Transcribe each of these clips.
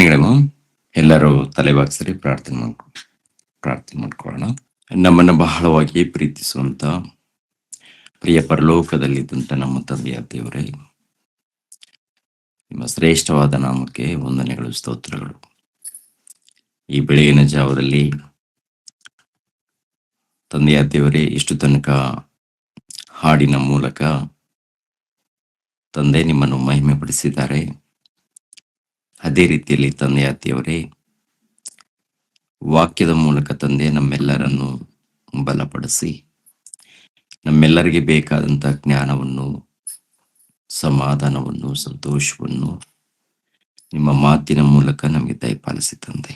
ವಂದನೆಗಳು. ಎಲ್ಲರೂ ತಲೆಬಾಗ್ಸಿರಿ, ಪ್ರಾರ್ಥನೆ ಮಾಡ್ಕೊಳ್ಳೋಣ. ನಮ್ಮನ್ನು ಬಹಳವಾಗಿ ಪ್ರೀತಿಸುವಂತ ಪ್ರಿಯ ಪರಲೋಕದಲ್ಲಿದ್ದಂಥ ನಮ್ಮ ತಂದೆಯ ದೇವರೇ, ನಿಮ್ಮ ಶ್ರೇಷ್ಠವಾದ ನಾಮಕ್ಕೆ ವಂದನೆಗಳು, ಸ್ತೋತ್ರಗಳು. ಈ ಬೆಳಗಿನ ಜಾವದಲ್ಲಿ ತಂದೆಯ ದೇವರೇ, ಇಷ್ಟು ತನಕ ಹಾಡಿನ ಮೂಲಕ ತಂದೆ ನಿಮ್ಮನ್ನು ಮಹಿಮೆ ಪಡಿಸಿದ್ದಾರೆ. ಅದೇ ರೀತಿಯಲ್ಲಿ ತಂದೆಯ ದೇವರೇ, ವಾಕ್ಯದ ಮೂಲಕ ತಂದೆ ನಮ್ಮೆಲ್ಲರನ್ನು ಬಲಪಡಿಸಿ ನಮ್ಮೆಲ್ಲರಿಗೆ ಬೇಕಾದಂಥ ಜ್ಞಾನವನ್ನು, ಸಮಾಧಾನವನ್ನು, ಸಂತೋಷವನ್ನು ನಿಮ್ಮ ಮಾತಿನ ಮೂಲಕ ನಮಗೆ ದಯಪಾಲಿಸಿ ತಂದೆ.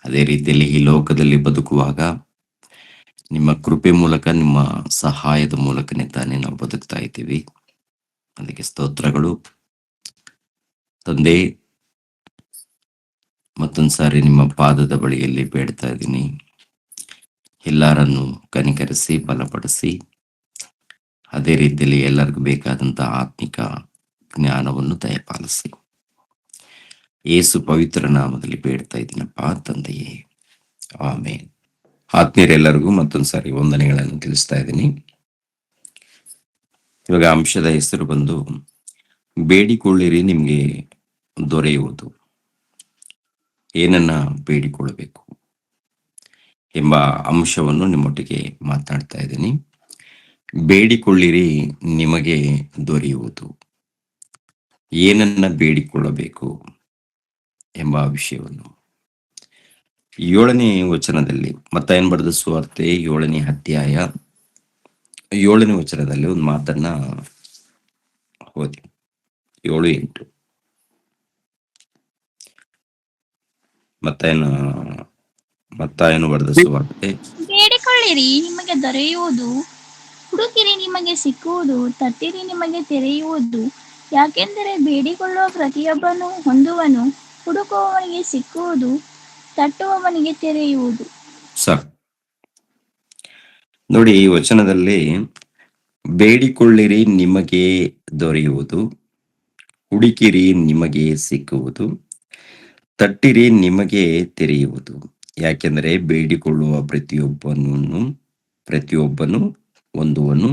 ಅದೇ ರೀತಿಯಲ್ಲಿ ಈ ಲೋಕದಲ್ಲಿ ಬದುಕುವಾಗ ನಿಮ್ಮ ಕೃಪೆ ಮೂಲಕ, ನಿಮ್ಮ ಸಹಾಯದ ಮೂಲಕನೇ ತಾನೇ ನಾವು ಬದುಕ್ತಾ ಇದ್ದೀವಿ. ಅದಕ್ಕೆ ಸ್ತೋತ್ರಗಳು ತಂದೆ. ಮತ್ತೊಂದ್ಸಾರಿ ನಿಮ್ಮ ಪಾದದ ಬಳಿಯಲ್ಲಿ ಬೇಡ್ತಾ ಇದ್ದೀನಿ, ಎಲ್ಲರನ್ನು ಕನಿಕರಿಸಿ ಬಲಪಡಿಸಿ, ಅದೇ ರೀತಿಯಲ್ಲಿ ಎಲ್ಲರಿಗೂ ಬೇಕಾದಂಥ ಆತ್ಮಿಕ ಜ್ಞಾನವನ್ನು ದಯಪಾಲಿಸಿ. ಯೇಸು ಪವಿತ್ರ ನಾಮದಲ್ಲಿ ಬೇಡ್ತಾ ಇದ್ದೀನಪ್ಪ ತಂದೆಯೇ, ಆಮೇನ್. ಆತ್ಮೀಯರೆಲ್ಲರಿಗೂ ಮತ್ತೊಂದ್ಸಾರಿ ವಂದನೆಗಳನ್ನು ತಿಳಿಸ್ತಾ ಇದ್ದೀನಿ. ಇವಾಗ ಅಂಶದ ಹೆಸರು ಬಂದು ಬೇಡಿಕೊಳ್ಳಿರಿ ನಿಮಗೆ ದೊರೆಯುವುದು. ಏನನ್ನ ಬೇಡಿಕೊಳ್ಳಬೇಕು ಎಂಬ ಅಂಶವನ್ನು ನಿಮ್ಮೊಟ್ಟಿಗೆ ಮಾತನಾಡ್ತಾ ಇದ್ದೀನಿ. ಬೇಡಿಕೊಳ್ಳಿರಿ ನಿಮಗೆ ದೊರೆಯುವುದು. ಏನನ್ನ ಬೇಡಿಕೊಳ್ಳಬೇಕು ಎಂಬ ವಿಷಯವನ್ನು 7ನೇ ವಚನದಲ್ಲಿ, ಮತ್ತಾಯನ ಬರೆದ ಸುವಾರ್ತೆ 7ನೇ ಅಧ್ಯಾಯ 7ನೇ ವಚನದಲ್ಲಿ ಒಂದು ಮಾತನ್ನ ಓದಿ. 7:8 ಮತ್ತಾಯನು ಬರೆದ ಸುವಾರ್ತೆ. ಬೇಡಿಕೊಳ್ಳಿರಿ ನಿಮಗೆ ದೊರೆಯುವುದು, ಹುಡುಕಿರಿ ನಿಮಗೆ ಸಿಕ್ಕುವುದು, ತಟ್ಟಿರಿ ನಿಮಗೆ ತೆರೆಯುವುದು. ಯಾಕೆಂದರೆ ಬೇಡಿಕೊಳ್ಳುವ ಪ್ರತಿಯೊಬ್ಬನು ಹೊಂದುವನು, ಹುಡುಕುವವನಿಗೆ ಸಿಕ್ಕುವುದು, ತಟ್ಟುವವನಿಗೆ ತೆರೆಯುವುದು. ಸರ್ ನೋಡಿ, ಈ ವಚನದಲ್ಲಿ ಬೇಡಿಕೊಳ್ಳಿರಿ ನಿಮಗೆ ದೊರೆಯುವುದು, ಹುಡುಕಿರಿ ನಿಮಗೆ ಸಿಕ್ಕುವುದು, ತಟ್ಟಿರಿ ನಿಮಗೆ ತೆರೆಯುವುದು. ಯಾಕೆಂದರೆ ಬೇಡಿಕೊಳ್ಳುವ ಪ್ರತಿಯೊಬ್ಬನು ಹೊಂದುವನು,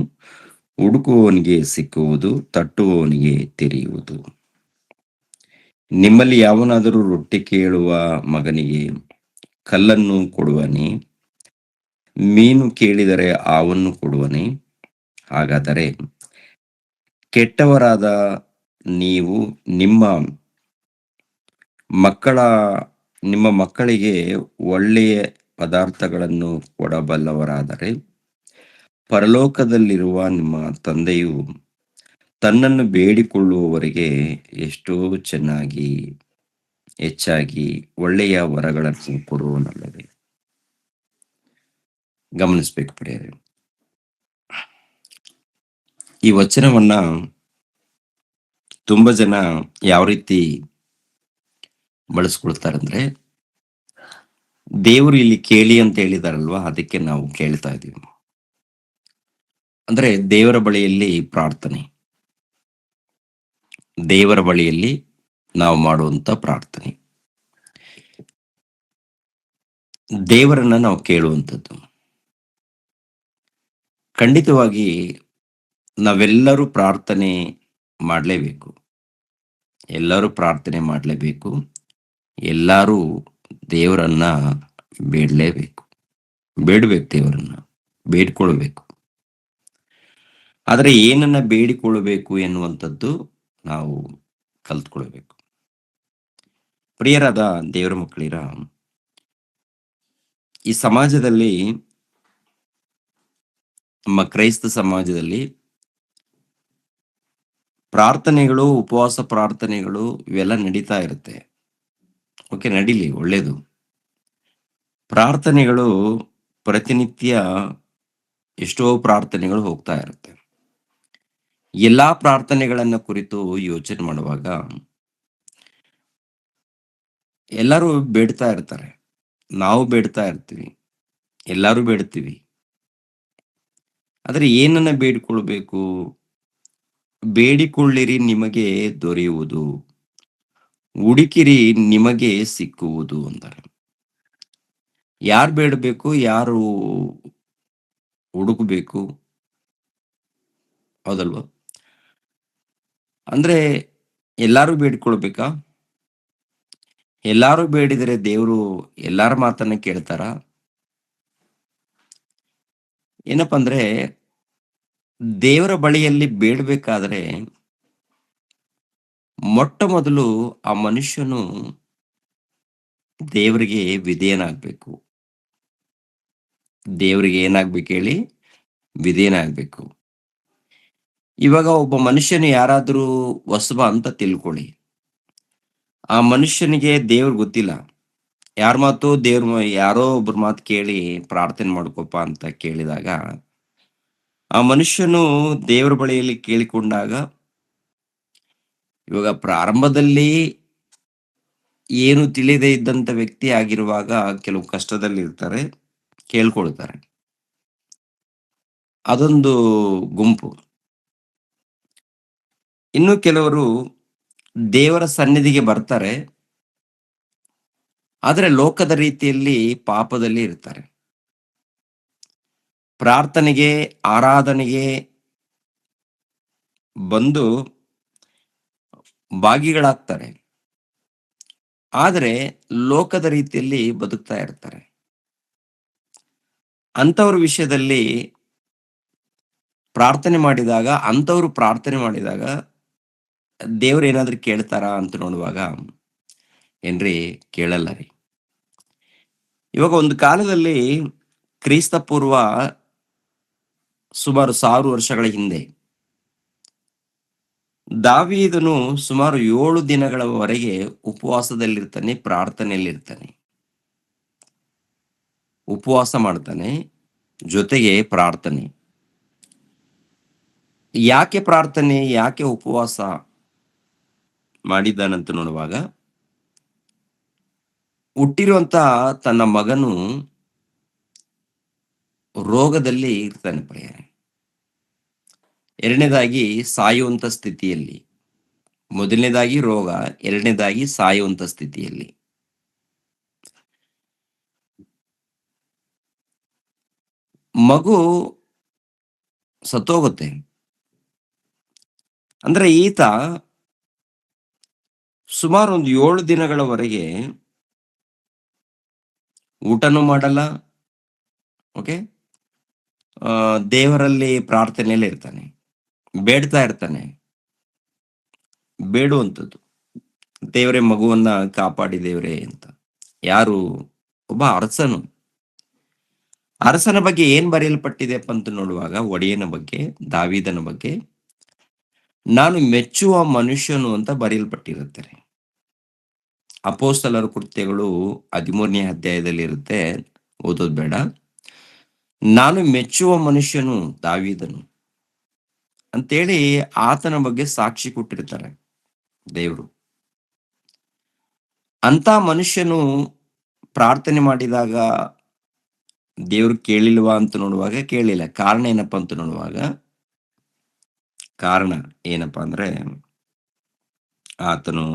ಹುಡುಕುವವನಿಗೆ ಸಿಕ್ಕುವುದು, ತಟ್ಟುವವನಿಗೆ ತೆರೆಯುವುದು. ನಿಮ್ಮಲ್ಲಿ ಯಾವನಾದರೂ ರೊಟ್ಟಿ ಕೇಳುವ ಮಗನಿಗೆ ಕಲ್ಲನ್ನು ಕೊಡುವನೇ? ಮೀನು ಕೇಳಿದರೆ ಹಾವನ್ನು ಕೊಡುವನೇ? ಹಾಗಾದರೆ ಕೆಟ್ಟವರಾದ ನೀವು ನಿಮ್ಮ ಮಕ್ಕಳಿಗೆ ಒಳ್ಳೆಯ ಪದಾರ್ಥಗಳನ್ನು ಕೊಡಬಲ್ಲವರಾದರೆ, ಪರಲೋಕದಲ್ಲಿರುವ ನಿಮ್ಮ ತಂದೆಯು ತನ್ನನ್ನು ಬೇಡಿಕೊಳ್ಳುವವರಿಗೆ ಎಷ್ಟೋ ಹೆಚ್ಚಾಗಿ ಒಳ್ಳೆಯ ವರಗಳನ್ನು ಕೊಡುವನಲ್ಲವೇ. ಗಮನಿಸ್ಬೇಕು ಪ್ರಿಯರೇ, ಈ ವಚನವನ್ನ ತುಂಬಾ ಜನ ಯಾವ ರೀತಿ ಬಳಸ್ಕೊಳ್ತಾರಂದ್ರೆ, ದೇವರು ಇಲ್ಲಿ ಕೇಳಿ ಅಂತ ಹೇಳಿದಾರಲ್ವಾ, ಅದಕ್ಕೆ ನಾವು ಕೇಳ್ತಾ ಇದೀವಿ. ಅಂದ್ರೆ ದೇವರ ಬಳಿಯಲ್ಲಿ ಪ್ರಾರ್ಥನೆ, ದೇವರ ಬಳಿಯಲ್ಲಿ ನಾವು ಮಾಡುವಂತ ಪ್ರಾರ್ಥನೆ, ದೇವರನ್ನ ನಾವು ಕೇಳುವಂಥದ್ದು. ಖಂಡಿತವಾಗಿ ನಾವೆಲ್ಲರೂ ಪ್ರಾರ್ಥನೆ ಮಾಡಲೇಬೇಕು. ಎಲ್ಲರೂ ಪ್ರಾರ್ಥನೆ ಮಾಡಲೇಬೇಕು. ಎಲ್ಲರೂ ದೇವರನ್ನ ಬೇಡಲೇಬೇಕು. ದೇವರನ್ನ ಬೇಡ್ಕೊಳ್ಬೇಕು. ಆದರೆ ಏನನ್ನ ಬೇಡಿಕೊಳ್ಳಬೇಕು ಎನ್ನುವಂಥದ್ದು ನಾವು ಕಲ್ತ್ಕೊಳ್ಬೇಕು. ಪ್ರಿಯರಾದ ದೇವರ ಮಕ್ಕಳಿರ, ಈ ಸಮಾಜದಲ್ಲಿ, ನಮ್ಮ ಕ್ರೈಸ್ತ ಸಮಾಜದಲ್ಲಿ ಪ್ರಾರ್ಥನೆಗಳು, ಉಪವಾಸ ಪ್ರಾರ್ಥನೆಗಳು ಇವೆಲ್ಲ ನಡೀತಾ ಇರುತ್ತೆ. ಓಕೆ, ನಡೀಲಿ, ಒಳ್ಳೇದು. ಪ್ರಾರ್ಥನೆಗಳು ಪ್ರತಿನಿತ್ಯ ಎಷ್ಟೋ ಪ್ರಾರ್ಥನೆಗಳು ಹೋಗ್ತಾ ಇರುತ್ತೆ. ಎಲ್ಲಾ ಪ್ರಾರ್ಥನೆಗಳನ್ನ ಕುರಿತು ಯೋಚನೆ ಮಾಡುವಾಗ ಎಲ್ಲರೂ ಬೇಡ್ತಾ ಇರ್ತಾರೆ, ನಾವು ಬೇಡ್ತಾ ಇರ್ತೀವಿ, ಎಲ್ಲರೂ ಬೇಡ್ತೀವಿ. ಆದರೆ ಏನನ್ನ ಬೇಡಿಕೊಳ್ಬೇಕು? ಬೇಡಿಕೊಳ್ಳಿರಿ ನಿಮಗೆ ದೊರೆಯುವುದು, ಹುಡುಕಿರಿ ನಿಮಗೆ ಸಿಕ್ಕುವುದು ಅಂತಾರೆ. ಯಾರು ಬೇಡಬೇಕು, ಯಾರು ಹುಡುಕಬೇಕು, ಹೌದಲ್ವಾ? ಅಂದ್ರೆ ಎಲ್ಲಾರು ಬೇಡ್ಕೊಳ್ಬೇಕಾ? ಎಲ್ಲಾರು ಬೇಡಿದರೆ ದೇವರು ಎಲ್ಲಾರ ಮಾತನ್ನ ಕೇಳ್ತಾರ? ಏನಪ್ಪಾ ಅಂದ್ರೆ ದೇವರ ಬಳಿಯಲ್ಲಿ ಬೇಡಬೇಕಾದ್ರೆ ಮೊಟ್ಟ ಮೊದಲು ಆ ಮನುಷ್ಯನು ದೇವರಿಗೆ ವಿಧೇಯನಾಗಬೇಕು. ದೇವರಿಗೆ ಏನಾಗ್ಬೇಕು ಹೇಳಿ? ವಿಧೇಯನಾಗಬೇಕು. ಇವಾಗ ಒಬ್ಬ ಮನುಷ್ಯನು ಯಾರಾದ್ರೂ ಹೊಸಬ ಅಂತ ತಿಳ್ಕೊಳ್ಳಿ. ಆ ಮನುಷ್ಯನಿಗೆ ದೇವ್ರು ಗೊತ್ತಿಲ್ಲ. ಯಾರ ಮಾತು ಯಾರೋ ಒಬ್ರ ಮಾತು ಕೇಳಿ ಪ್ರಾರ್ಥನೆ ಮಾಡ್ಕೊಪ್ಪ ಅಂತ ಕೇಳಿದಾಗ, ಆ ಮನುಷ್ಯನು ದೇವರ ಬಳಿಯಲ್ಲಿ ಕೇಳಿಕೊಂಡಾಗ, ಇವಾಗ ಪ್ರಾರಂಭದಲ್ಲಿ ಏನು ತಿಳಿಯದೇ ಇದ್ದಂತ ವ್ಯಕ್ತಿ ಆಗಿರುವಾಗ ಕೆಲವು ಕಷ್ಟದಲ್ಲಿರ್ತಾರೆ, ಕೇಳ್ಕೊಳ್ತಾರೆ. ಅದೊಂದು ಗುಂಪು. ಇನ್ನು ಕೆಲವರು ದೇವರ ಸನ್ನಿಧಿಗೆ ಬರ್ತಾರೆ. ಆದರೆ ಲೋಕದ ರೀತಿಯಲ್ಲಿ ಪಾಪದಲ್ಲಿ ಇರ್ತಾರೆ. ಪ್ರಾರ್ಥನೆಗೆ, ಆರಾಧನೆಗೆ ಬಂದು ಭಾಗಿಗಳಾಗ್ತಾರೆ. ಆದರೆ ಲೋಕದ ರೀತಿಯಲ್ಲಿ ಬದುಕ್ತಾ ಇರ್ತಾರೆ. ಅಂಥವ್ರ ವಿಷಯದಲ್ಲಿ ಅಂಥವ್ರು ಪ್ರಾರ್ಥನೆ ಮಾಡಿದಾಗ ದೇವ್ರು ಏನಾದ್ರು ಕೇಳ್ತಾರಾ ಅಂತ ನೋಡುವಾಗ, ಏನ್ರಿ ಕೇಳಲ್ಲ ರೀ. ಇವಾಗ ಒಂದು ಕಾಲದಲ್ಲಿ ಕ್ರಿಸ್ತ ಪೂರ್ವ ಸುಮಾರು 1000 ವರ್ಷಗಳ ಹಿಂದೆ ದಾವೀದನು ಸುಮಾರು 7 ದಿನಗಳವರೆಗೆ ಉಪವಾಸದಲ್ಲಿರ್ತಾನೆ, ಪ್ರಾರ್ಥನೆಯಲ್ಲಿರ್ತಾನೆ. ಉಪವಾಸ ಮಾಡ್ತಾನೆ, ಜೊತೆಗೆ ಪ್ರಾರ್ಥನೆ. ಯಾಕೆ ಪ್ರಾರ್ಥನೆ, ಯಾಕೆ ಉಪವಾಸ ಮಾಡಿದ್ದಾನಂತ ನೋಡುವಾಗ, ಹುಟ್ಟಿರುವಂತ ತನ್ನ ಮಗನು ರೋಗದಲ್ಲಿ ಇರ್ತಾನೆ ಪ್ರಿಯರೇ. ಎರಡನೇದಾಗಿ ಸಾಯುವಂತ ಸ್ಥಿತಿಯಲ್ಲಿ. ಮೊದಲನೇದಾಗಿ ರೋಗ, ಎರಡನೇದಾಗಿ ಸಾಯುವಂತ ಸ್ಥಿತಿಯಲ್ಲಿ. ಮಗು ಸತ್ತೋಗುತ್ತೆ. ಅಂದ್ರೆ ಈತ ಸುಮಾರು ಒಂದು 7 ದಿನಗಳವರೆಗೆ ಊಟನೂ ಮಾಡಲ್ಲ. ಓಕೆ. ದೇವರಲ್ಲಿ ಪ್ರಾರ್ಥನೆಯಲ್ಲೇ ಇರ್ತಾನೆ, ಬೇಡ್ತಾ ಇರ್ತಾನೆ. ಬೇಡುವಂಥದ್ದು, ದೇವರೇ ಮಗುವನ್ನ ಕಾಪಾಡಿ ದೇವರೇ ಅಂತ. ಯಾರು? ಒಬ್ಬ ಅರಸನು. ಅರಸನ ಬಗ್ಗೆ ಏನ್ ಬರೆಯಲ್ಪಟ್ಟಿದೆಪ್ಪ ಅಂತ ನೋಡುವಾಗ, ಒಡೆಯನ ಬಗ್ಗೆ, ದಾವೀದನ ಬಗ್ಗೆ, ನಾನು ಮೆಚ್ಚುವ ಮನುಷ್ಯನು ಅಂತ ಬರೆಯಲ್ಪಟ್ಟಿರುತ್ತೆ. ಅಪೊಸ್ತಲರ ಕೃತ್ಯಗಳು 13ನೇ ಅಧ್ಯಾಯದಲ್ಲಿ ಇರುತ್ತೆ, ಓದೋದು ಬೇಡ. ನಾನು ಮೆಚ್ಚುವ ಮನುಷ್ಯನು ದಾವೀದನು ಅಂತೇಳಿ ಆತನ ಬಗ್ಗೆ ಸಾಕ್ಷಿ ಕೊಟ್ಟಿರ್ತಾರೆ ದೇವರು. ಅಂತ ಮನುಷ್ಯನು ಪ್ರಾರ್ಥನೆ ಮಾಡಿದಾಗ ದೇವ್ರು ಕೇಳಿಲ್ವಾ ಅಂತ ನೋಡುವಾಗ ಕೇಳಿಲ್ಲ. ಕಾರಣ ಏನಪ್ಪಾ ಅಂತ ನೋಡುವಾಗ, ಕಾರಣ ಏನಪ್ಪಾ ಅಂದ್ರೆ ಆತನು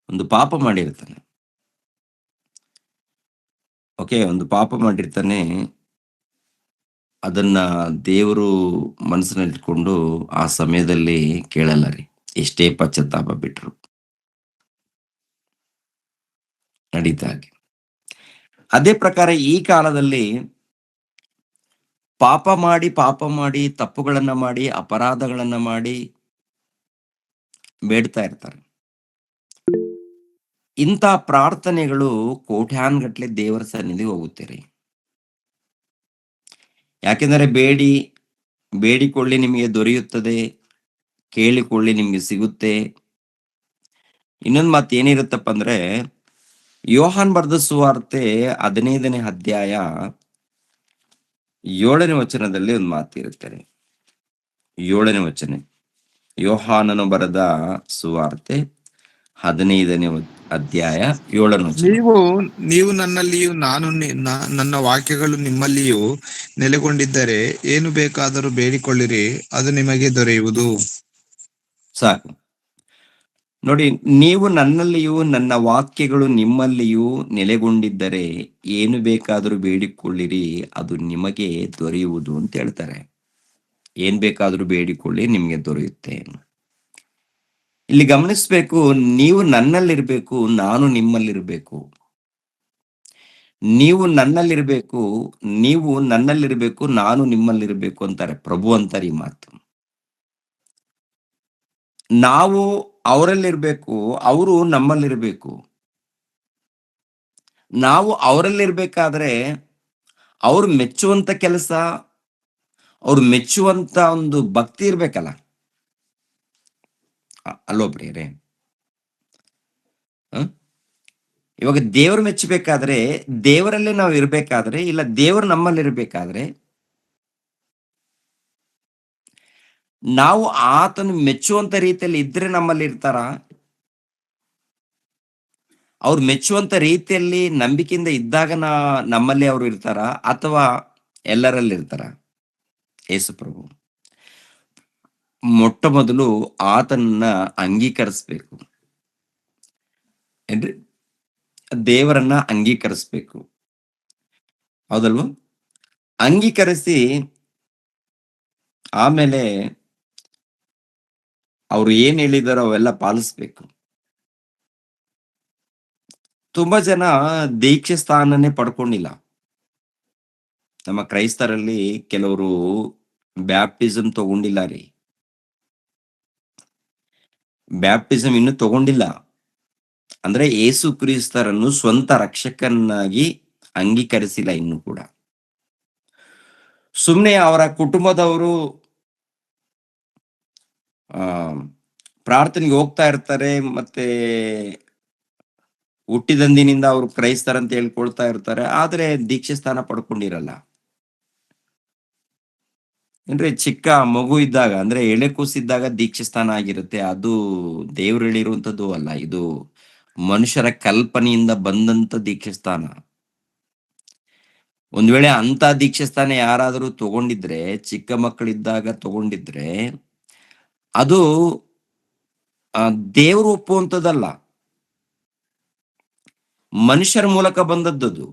ಒಂದು ಪಾಪ ಮಾಡಿರ್ತಾನೆ. ಓಕೆ, ಒಂದು ಪಾಪ ಮಾಡಿರ್ತಾನೆ. ಅದನ್ನ ದೇವರು ಮನಸ್ಸಿನಲ್ಲಿಟ್ಕೊಂಡು ಆ ಸಮಯದಲ್ಲಿ ಕೇಳಲ್ಲ ರೀ, ಎಷ್ಟೇ ಪಶ್ಚಾತ್ತಾಪ ಬಿಟ್ರು ನಡೀತಾ ಹಾಗೆ. ಅದೇ ಪ್ರಕಾರ ಈ ಕಾಲದಲ್ಲಿ ಪಾಪ ಮಾಡಿ, ತಪ್ಪುಗಳನ್ನ ಮಾಡಿ, ಅಪರಾಧಗಳನ್ನ ಮಾಡಿ ಬೇಡ್ತಾ ಇರ್ತಾರೆ. ಇಂಥ ಪ್ರಾರ್ಥನೆಗಳು ಕೋಟ್ಯಾನ್ಗಟ್ಲೆ ದೇವರ ಸನ್ನಿಧಿಗೆ ಹೋಗುತ್ತೆ ರೀ. ಯಾಕೆಂದರೆ ಬೇಡಿಕೊಳ್ಳಿ ನಿಮಗೆ ದೊರೆಯುತ್ತದೆ, ಕೇಳಿಕೊಳ್ಳಿ ನಿಮಗೆ ಸಿಗುತ್ತೆ. ಇನ್ನೊಂದು ಮಾತು ಏನಿರುತ್ತಪ್ಪ ಅಂದ್ರೆ, ಯೋಹಾನ್ ಬರೆದ ಸುವಾರ್ತೆ 15ನೇ ಅಧ್ಯಾಯ 7ನೇ ವಚನದಲ್ಲಿ ಒಂದು ಮಾತಿರುತ್ತೆ. 7ನೇ ವಚನ, ಯೋಹಾನನು ಬರೆದ ಸುವಾರ್ತೆ 15ನೇ ಅಧ್ಯಾಯ 7ನೇ ವಚನ. ನೀವು ನನ್ನಲ್ಲಿಯೂ ನನ್ನ ವಾಕ್ಯಗಳು ನಿಮ್ಮಲ್ಲಿಯೂ ನೆಲೆಗೊಂಡಿದ್ದರೆ ಏನು ಬೇಕಾದರೂ ಬೇಡಿಕೊಳ್ಳಿರಿ, ಅದು ನಿಮಗೆ ದೊರೆಯುವುದು. ಸಾಕು. ನೋಡಿ, ನೀವು ನನ್ನಲ್ಲಿಯೂ ನನ್ನ ವಾಕ್ಯಗಳು ನಿಮ್ಮಲ್ಲಿಯೂ ನೆಲೆಗೊಂಡಿದ್ದರೆ ಏನು ಬೇಕಾದರೂ ಬೇಡಿಕೊಳ್ಳಿರಿ, ಅದು ನಿಮಗೆ ದೊರೆಯುವುದು ಅಂತ ಹೇಳ್ತಾರೆ. ಏನ್ ಬೇಕಾದರೂ ಬೇಡಿಕೊಳ್ಳಿ, ನಿಮಗೆ ದೊರೆಯುತ್ತೆ. ಇಲ್ಲಿ ಗಮನಿಸ್ಬೇಕು, ನೀವು ನನ್ನಲ್ಲಿರ್ಬೇಕು, ನಾನು ನಿಮ್ಮಲ್ಲಿರ್ಬೇಕು. ನೀವು ನನ್ನಲ್ಲಿರ್ಬೇಕು, ನೀವು ನನ್ನಲ್ಲಿರ್ಬೇಕು, ನಾನು ನಿಮ್ಮಲ್ಲಿರ್ಬೇಕು ಅಂತಾರೆ. ಪ್ರಭು ಅಂತಾರೆ ಈ ಮಾತು. ನಾವು ಅವರಲ್ಲಿರ್ಬೇಕು, ಅವರು ನಮ್ಮಲ್ಲಿರ್ಬೇಕು. ನಾವು ಅವರಲ್ಲಿರ್ಬೇಕಾದ್ರೆ ಅವ್ರು ಮೆಚ್ಚುವಂತ ಕೆಲಸ, ಅವ್ರು ಮೆಚ್ಚುವಂತ ಒಂದು ಭಕ್ತಿ ಇರ್ಬೇಕಲ್ಲ. ಅಲ್ವೋ ಪ್ರಿಯರೇ? ಇವಾಗ ದೇವರು ಮೆಚ್ಚಬೇಕಾದ್ರೆ, ದೇವರಲ್ಲೇ ನಾವು ಇರ್ಬೇಕಾದ್ರೆ, ಇಲ್ಲ ದೇವರು ನಮ್ಮಲ್ಲಿ ಇರ್ಬೇಕಾದ್ರೆ, ನಾವು ಆತನು ಮೆಚ್ಚುವಂತ ರೀತಿಯಲ್ಲಿ ಇದ್ರೆ ನಮ್ಮಲ್ಲಿ ಇರ್ತಾರ, ಅವ್ರು ಮೆಚ್ಚುವಂತ ರೀತಿಯಲ್ಲಿ ನಂಬಿಕೆಯಿಂದ ಇದ್ದಾಗ ನಮ್ಮಲ್ಲಿ ಅವರು ಇರ್ತಾರ, ಅಥವಾ ಎಲ್ಲರಲ್ಲಿ ಇರ್ತಾರ? ಯೇಸು ಪ್ರಭು ಮೊಟ್ಟ ಮೊದಲು ಆತನನ್ನ ಅಂಗೀಕರಿಸ್ಬೇಕು ಏನ್ರಿ? ದೇವರನ್ನ ಅಂಗೀಕರಿಸ್ಬೇಕು, ಹೌದಲ್ವ? ಅಂಗೀಕರಿಸಿ ಆಮೇಲೆ ಅವ್ರು ಏನ್ ಹೇಳಿದಾರೋ ಅವೆಲ್ಲ ಪಾಲಿಸ್ಬೇಕು. ತುಂಬಾ ಜನ ದೀಕ್ಷೆ ಸ್ಥಾನನೇ ಪಡ್ಕೊಂಡಿಲ್ಲ. ನಮ್ಮ ಕ್ರೈಸ್ತರಲ್ಲಿ ಕೆಲವರು ಬ್ಯಾಪ್ಟಿಸಮ್ ತಗೊಂಡಿಲ್ಲ ರೀ. ಬ್ಯಾಪ್ಟಿಸಮ್ ಇನ್ನು ತಗೊಂಡಿಲ್ಲ ಅಂದ್ರೆ ಯೇಸು ಕ್ರಿಸ್ತರನ್ನು ಸ್ವಂತ ರಕ್ಷಕನಾಗಿ ಅಂಗೀಕರಿಸಿಲ್ಲ ಇನ್ನು ಕೂಡ. ಸುಮ್ಮನೆ ಅವರ ಕುಟುಂಬದವರು ಆ ಪ್ರಾರ್ಥನೆಗೆ ಹೋಗ್ತಾ ಇರ್ತಾರೆ, ಮತ್ತೆ ಹುಟ್ಟಿದಂದಿನಿಂದ ಅವರು ಕ್ರೈಸ್ತರಂತ ಹೇಳ್ಕೊಳ್ತಾ ಇರ್ತಾರೆ, ಆದ್ರೆ ದೀಕ್ಷೆ ಸ್ಥಾನ ಪಡ್ಕೊಂಡಿರಲ್ಲ. ಅಂದ್ರೆ ಚಿಕ್ಕ ಮಗು ಇದ್ದಾಗ, ಅಂದ್ರೆ ಎಳೆ ಕೂಸಿದ್ದಾಗ ದೀಕ್ಷೆ ಸ್ಥಾನ ಆಗಿರುತ್ತೆ. ಅದು ದೇವ್ರು ಹೇಳಿರುವಂತದ್ದು ಅಲ್ಲ, ಇದು ಮನುಷ್ಯರ ಕಲ್ಪನೆಯಿಂದ ಬಂದಂತ ದೀಕ್ಷೆ ಸ್ಥಾನ. ಒಂದ್ ವೇಳೆ ಅಂತ ದೀಕ್ಷೆ ಸ್ಥಾನ ಯಾರಾದರೂ ತಗೊಂಡಿದ್ರೆ, ಚಿಕ್ಕ ಮಕ್ಕಳಿದ್ದಾಗ ತಗೊಂಡಿದ್ರೆ, ಅದು ದೇವರು ಒಪ್ಪುವಂಥದ್ದಲ್ಲ, ಮನುಷ್ಯರ ಮೂಲಕ ಬಂದದ್ದು.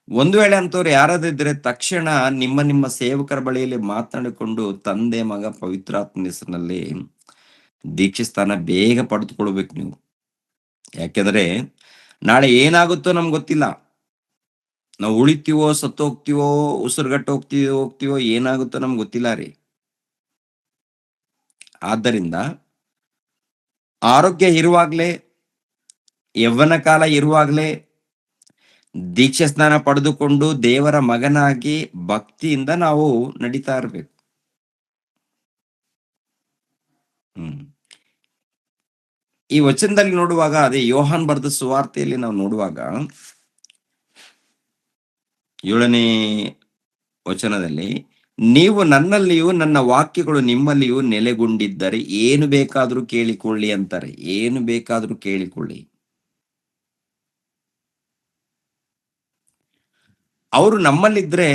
ಒಂದು ವೇಳೆ ಅಂತವ್ರು ಯಾರಾದಿದ್ರೆ ತಕ್ಷಣ ನಿಮ್ಮ ಸೇವಕರ ಬಳಿಯಲ್ಲಿ ಮಾತನಾಡಿಕೊಂಡು ತಂದೆ ಮಗ ಪವಿತ್ರಾತ್ಮ ಹೆಸರಿನಲ್ಲಿ ದೀಕ್ಷೆ ಸ್ಥಾನ ಬೇಗ ಪಡೆದುಕೊಳ್ಬೇಕು ನೀವು. ಯಾಕೆಂದ್ರೆ ನಾಳೆ ಏನಾಗುತ್ತೋ ನಮ್ಗೆ ಗೊತ್ತಿಲ್ಲ. ನಾವು ಉಳಿತೀವೋ, ಸತ್ತೋಗ್ತೀವೋ, ಉಸಿರುಗಟ್ಟು ಹೋಗ್ತೀವೋ ಏನಾಗುತ್ತೋ ನಮ್ಗೆ ಗೊತ್ತಿಲ್ಲ ರೀ. ಆದ್ದರಿಂದ ಆರೋಗ್ಯ ಇರುವಾಗ್ಲೇ, ಯೌವನ ಕಾಲ ಇರುವಾಗ್ಲೇ ದೀಕ್ಷೆ ಸ್ನಾನ ಪಡೆದುಕೊಂಡು ದೇವರ ಮಗನಾಗಿ ಭಕ್ತಿಯಿಂದ ನಾವು ನಡೀತಾ ಇರ್ಬೇಕು. ಈ ವಚನದಲ್ಲಿ ನೋಡುವಾಗ, ಅದೇ ಯೋಹಾನ್ ಬರೆದ ಸುವಾರ್ತೆಯಲ್ಲಿ ನಾವು ನೋಡುವಾಗ 7ನೇ ವಚನದಲ್ಲಿ, ನೀವು ನನ್ನಲ್ಲಿಯೂ ನನ್ನ ವಾಕ್ಯಗಳು ನಿಮ್ಮಲ್ಲಿಯೂ ನೆಲೆಗೊಂಡಿದ್ದರೆ ಏನು ಬೇಕಾದ್ರೂ ಕೇಳಿಕೊಳ್ಳಿ ಅಂತಾರೆ. ಏನು ಬೇಕಾದ್ರೂ ಕೇಳಿಕೊಳ್ಳಿ. ಅವರು ನಮ್ಮಲ್ಲಿದ್ರೆ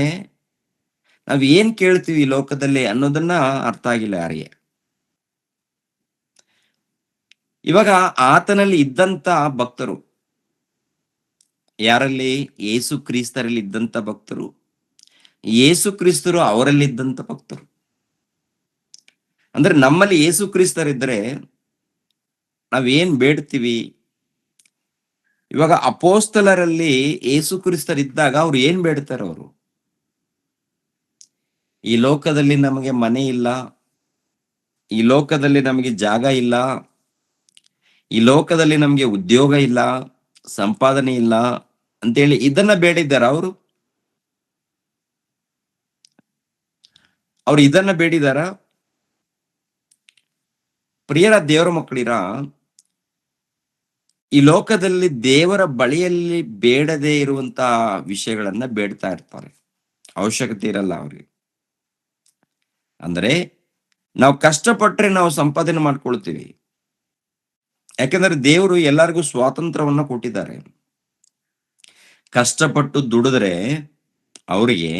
ನಾವ್ ಏನ್ ಕೇಳ್ತೀವಿ ಈ ಲೋಕದಲ್ಲಿ ಅನ್ನೋದನ್ನ ಅರ್ಥ ಆಗಿಲ್ಲ ಯಾರಿಗೆ. ಇವಾಗ ಆತನಲ್ಲಿ ಇದ್ದಂತ ಭಕ್ತರು ಯಾರಲ್ಲಿ? ಯೇಸು ಕ್ರಿಸ್ತರಲ್ಲಿ ಇದ್ದಂತ ಭಕ್ತರು, ಯೇಸು ಕ್ರಿಸ್ತರು ಅವರಲ್ಲಿ ಇದ್ದಂತ ಭಕ್ತರು. ಅಂದ್ರೆ ನಮ್ಮಲ್ಲಿ ಯೇಸು ಕ್ರಿಸ್ತರಿದ್ರೆ ನಾವೇನ್ ಬೇಡ್ತೀವಿ? ಇವಾಗ ಅಪೋಸ್ತಲರಲ್ಲಿ ಯೇಸು ಕ್ರಿಸ್ತರಿದ್ದಾಗ ಅವ್ರು ಏನ್ ಬೇಡ್ತಾರೆ? ಅವರು ಈ ಲೋಕದಲ್ಲಿ ನಮಗೆ ಮನೆ ಇಲ್ಲ, ಈ ಲೋಕದಲ್ಲಿ ನಮಗೆ ಜಾಗ ಇಲ್ಲ, ಈ ಲೋಕದಲ್ಲಿ ನಮಗೆ ಉದ್ಯೋಗ ಇಲ್ಲ, ಸಂಪಾದನೆ ಇಲ್ಲ ಅಂತೇಳಿ ಇದನ್ನ ಬೇಡಿದ್ದಾರ ಅವರು? ಅವ್ರು ಇದನ್ನ ಬೇಡಿದಾರ? ಪ್ರಿಯರ ದೇವರ ಮಕ್ಕಳಿರ, ಈ ಲೋಕದಲ್ಲಿ ದೇವರ ಬಳಿಯಲ್ಲಿ ಬೇಡದೇ ಇರುವಂತ ವಿಷಯಗಳನ್ನ ಬೇಡ್ತಾ ಇರ್ತಾರೆ. ಅವಶ್ಯಕತೆ ಇರಲ್ಲ ಅವ್ರಿಗೆ. ಅಂದ್ರೆ ನಾವು ಕಷ್ಟಪಟ್ರೆ ನಾವು ಸಂಪಾದನೆ ಮಾಡ್ಕೊಳ್ತೀವಿ. ಯಾಕಂದ್ರೆ ದೇವರು ಎಲ್ಲರಿಗೂ ಸ್ವಾತಂತ್ರ್ಯವನ್ನ ಕೊಟ್ಟಿದ್ದಾರೆ. ಕಷ್ಟಪಟ್ಟು ದುಡಿದ್ರೆ ಅವರಿಗೆ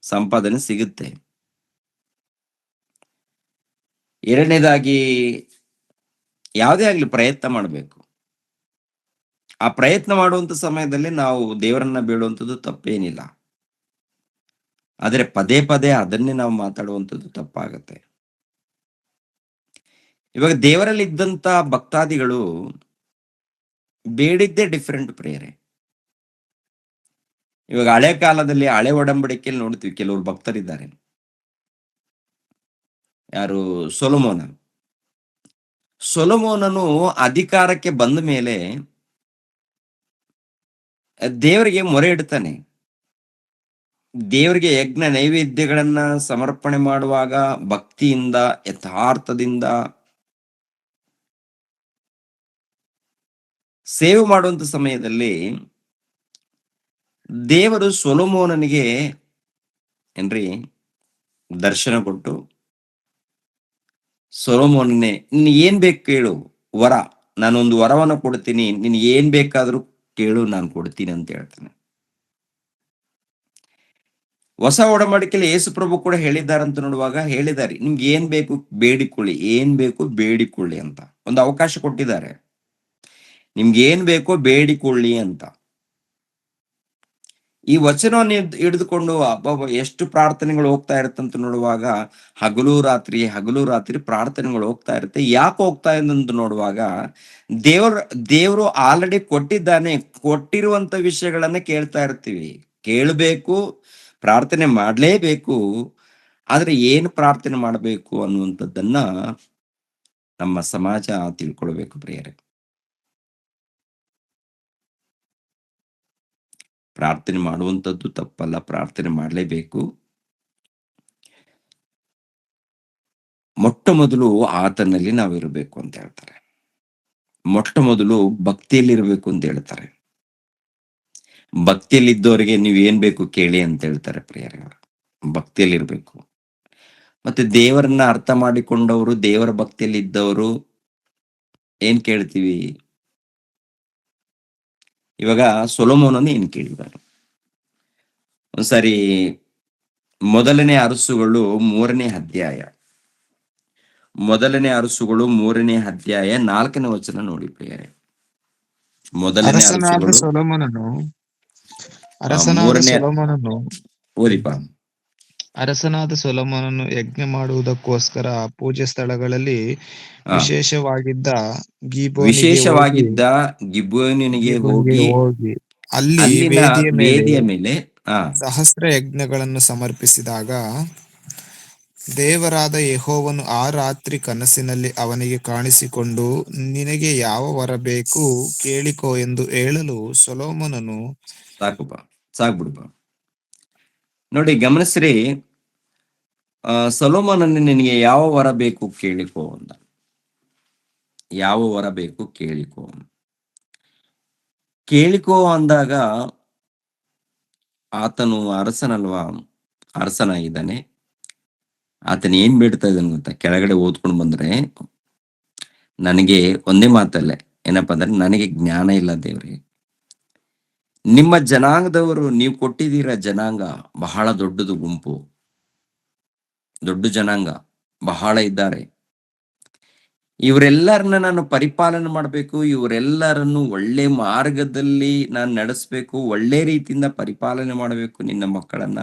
ಸಂಪಾದನೆ ಸಿಗುತ್ತೆ. ಎರಡನೇದಾಗಿ ಯಾವುದೇ ಆಗ್ಲಿ ಪ್ರಯತ್ನ ಮಾಡಬೇಕು. ಆ ಪ್ರಯತ್ನ ಮಾಡುವಂತ ಸಮಯದಲ್ಲಿ ನಾವು ದೇವರನ್ನ ಬೇಡುವಂಥದ್ದು ತಪ್ಪೇನಿಲ್ಲ. ಆದರೆ ಪದೇ ಪದೇ ಅದನ್ನೇ ನಾವು ಮಾತಾಡುವಂಥದ್ದು ತಪ್ಪಾಗತ್ತೆ. ಇವಾಗ ದೇವರಲ್ಲಿ ಇದ್ದಂತ ಭಕ್ತಾದಿಗಳು ಬೇಡಿದ್ದೇ ಡಿಫರೆಂಟ್ ಪ್ರೇಯರೆ. ಇವಾಗ ಹಳೆ ಕಾಲದಲ್ಲಿ ಹಳೆ ಒಡಂಬಡಿಕೆಯಲ್ಲಿ ನೋಡ್ತೀವಿ ಕೆಲವರು ಭಕ್ತರಿದ್ದಾರೆ. ಯಾರು? ಸೊಲೊಮೋನ. ಸೊಲೊಮೋನನು ಅಧಿಕಾರಕ್ಕೆ ಬಂದ ಮೇಲೆ ದೇವರಿಗೆ ಮೊರೆ ಇಡ್ತಾನೆ. ದೇವರಿಗೆ ಯಜ್ಞ ನೈವೇದ್ಯಗಳನ್ನ ಸಮರ್ಪಣೆ ಮಾಡುವಾಗ ಭಕ್ತಿಯಿಂದ ಯಥಾರ್ಥದಿಂದ ಸೇವೆ ಮಾಡುವಂತ ಸಮಯದಲ್ಲಿ ದೇವರು ಸೊಲೊಮೋನನಿಗೆ ಏನ್ರಿ ದರ್ಶನ ಕೊಟ್ಟು, ಸೊಲೊಮೋನನೇ ನೀನ್ ಏನ್ ಬೇಕು ಕೇಳು, ವರ, ನಾನೊಂದು ವರವನ್ನ ಕೊಡ್ತೀನಿ, ನೀನ್ ಏನ್ ಬೇಕಾದ್ರೂ ಕೇಳು, ನಾನು ಕೊಡ್ತೀನಿ ಅಂತ ಹೇಳ್ತಾನೆ. ಹೊಸ ಒಡಂಬಡಿಕೆಯಲ್ಲಿ ಯೇಸು ಪ್ರಭು ಕೂಡ ಹೇಳಿದ್ದಾರಂತ ನೋಡುವಾಗ ಹೇಳಿದ್ದಾರೆ, ನಿಮ್ಗೆ ಏನ್ ಬೇಕು ಬೇಡಿಕೊಳ್ಳಿ, ಏನ್ ಬೇಕು ಬೇಡಿಕೊಳ್ಳಿ ಅಂತ ಒಂದು ಅವಕಾಶ ಕೊಟ್ಟಿದ್ದಾರೆ. ನಿಮ್ಗೆ ಏನ್ ಬೇಕೋ ಬೇಡಿಕೊಳ್ಳಿ ಅಂತ. ಈ ವಚನವನ್ನು ಹಿಡಿದುಕೊಂಡು ಅಬ್ಬಬ್ಬ ಎಷ್ಟು ಪ್ರಾರ್ಥನೆಗಳು ಹೋಗ್ತಾ ಇರುತ್ತಂತ ನೋಡುವಾಗ ಹಗಲು ರಾತ್ರಿ ಪ್ರಾರ್ಥನೆಗಳು ಹೋಗ್ತಾ ಇರುತ್ತೆ. ಯಾಕೆ ಹೋಗ್ತಾ ಅಂತ ನೋಡುವಾಗ ದೇವರು ಆಲ್ರೆಡಿ ಕೊಟ್ಟಿದ್ದಾನೆ, ಕೊಟ್ಟಿರುವಂತ ವಿಷಯಗಳನ್ನ ಕೇಳ್ತಾ ಇರ್ತೀವಿ. ಕೇಳಬೇಕು, ಪ್ರಾರ್ಥನೆ ಮಾಡ್ಲೇಬೇಕು. ಆದ್ರೆ ಏನು ಪ್ರಾರ್ಥನೆ ಮಾಡಬೇಕು ಅನ್ನುವಂಥದ್ದನ್ನ ನಮ್ಮ ಸಮಾಜ ತಿಳ್ಕೊಳ್ಬೇಕು ಪ್ರಿಯರೇ. ಪ್ರಾರ್ಥನೆ ಮಾಡುವಂಥದ್ದು ತಪ್ಪಲ್ಲ, ಪ್ರಾರ್ಥನೆ ಮಾಡಲೇಬೇಕು. ಮೊಟ್ಟ ಮೊದಲು ಆತನಲ್ಲಿ ನಾವಿರಬೇಕು ಅಂತ ಹೇಳ್ತಾರೆ. ಮೊಟ್ಟ ಮೊದಲು ಭಕ್ತಿಯಲ್ಲಿರ್ಬೇಕು ಅಂತ ಹೇಳ್ತಾರೆ. ಭಕ್ತಿಯಲ್ಲಿದ್ದವರಿಗೆ ನೀವು ಏನ್ ಬೇಕು ಕೇಳಿ ಅಂತ ಹೇಳ್ತಾರೆ ಪ್ರಿಯರೇ. ಭಕ್ತಿಯಲ್ಲಿರ್ಬೇಕು. ಮತ್ತೆ ದೇವರನ್ನ ಅರ್ಥ ಮಾಡಿಕೊಂಡವರು, ದೇವರ ಭಕ್ತಿಯಲ್ಲಿ ಇದ್ದವರು ಏನ್ ಕೇಳ್ತೀವಿ? ಇವಾಗ ಸೊಲೊಮೋನನ್ನು ಏನ್ ಕೇಳಿದ್ದಾರೆ? ಒಂದ್ಸರಿ ಮೊದಲನೇ ಅರಸುಗಳು 3ನೇ ಅಧ್ಯಾಯ, ಮೊದಲನೇ ಅರಸುಗಳು 3ನೇ ಅಧ್ಯಾಯ 4ನೇ ವಚನ ನೋಡಿ ಪ್ರಿಯರೇ. ಮೊದಲನೇ ಅರಸನಾದ ಅರಸುಗಳು ಸೊಲೊಮೋನನು ಓದಿಪ. ಅರಸನಾದ ಸೊಲೊಮೋನನು ಯಜ್ಞ ಮಾಡುವುದಕ್ಕೋಸ್ಕರ ಪೂಜೆ ಸ್ಥಳಗಳಲ್ಲಿ ವಿಶೇಷವಾಗಿದ್ದ ಗಿಬ್ಯೋನಿಗೆ ಹೋಗಿ ಅಲ್ಲಿ ಅಲ್ಲಿನ ವೇದಿಯ ಮೇಲೆ ಸಹಸ್ರ ಯಜ್ಞಗಳನ್ನು ಸಮರ್ಪಿಸಿದಾಗ ದೇವರಾದ ಯೆಹೋವನು ಆ ರಾತ್ರಿ ಕನಸಿನಲ್ಲಿ ಅವನಿಗೆ ಕಾಣಿಸಿಕೊಂಡು, ನಿನಗೆ ಯಾವ ವರ ಬೇಕು ಕೇಳಿಕೋ ಎಂದು ಹೇಳಲು ಸೊಲೊಮೋನನು ಸಾಕ್ಬಿಡುಪ ನೋಡಿ, ಗಮನಿಸ್ರಿ. ಸೊಲೊಮೋನನ್ನು ನಿನಗೆ ಯಾವ ವರ ಬೇಕು ಕೇಳಿಕೋ ಅಂದ. ಯಾವ ವರ ಬೇಕು ಕೇಳಿಕೋ ಅಂದಾಗ ಆತನು ಅರಸನಲ್ವಾ, ಅರಸನಾಗಿದ್ದಾನೆ. ಆತನ ಏನ್ ಬೇಡ್ತಾ ಇದ್ದಾನೆ ಗೊತ್ತಾ? ಕೆಳಗಡೆ ಓದ್ಕೊಂಡು ಬಂದ್ರೆ ನನಗೆ ಒಂದೇ ಮಾತಲ್ಲೇ ಏನಪ್ಪಾ ಅಂದ್ರೆ, ನನಗೆ ಜ್ಞಾನ ಇಲ್ಲ ದೇವ್ರಿಗೆ. ನಿಮ್ಮ ಜನಾಂಗದವರು, ನೀವು ಕೊಟ್ಟಿದ್ದೀರ ಜನಾಂಗ ಬಹಳ ದೊಡ್ಡದು, ಗುಂಪು ದೊಡ್ಡ ಜನಾಂಗ ಬಹಳ ಇದ್ದಾರೆ. ಇವರೆಲ್ಲರನ್ನ ನಾನು ಪರಿಪಾಲನೆ ಮಾಡಬೇಕು, ಇವರೆಲ್ಲರನ್ನು ಒಳ್ಳೆ ಮಾರ್ಗದಲ್ಲಿ ನಾನು ನಡೆಸಬೇಕು, ಒಳ್ಳೆ ರೀತಿಯಿಂದ ಪರಿಪಾಲನೆ ಮಾಡಬೇಕು ನಿನ್ನ ಮಕ್ಕಳನ್ನ.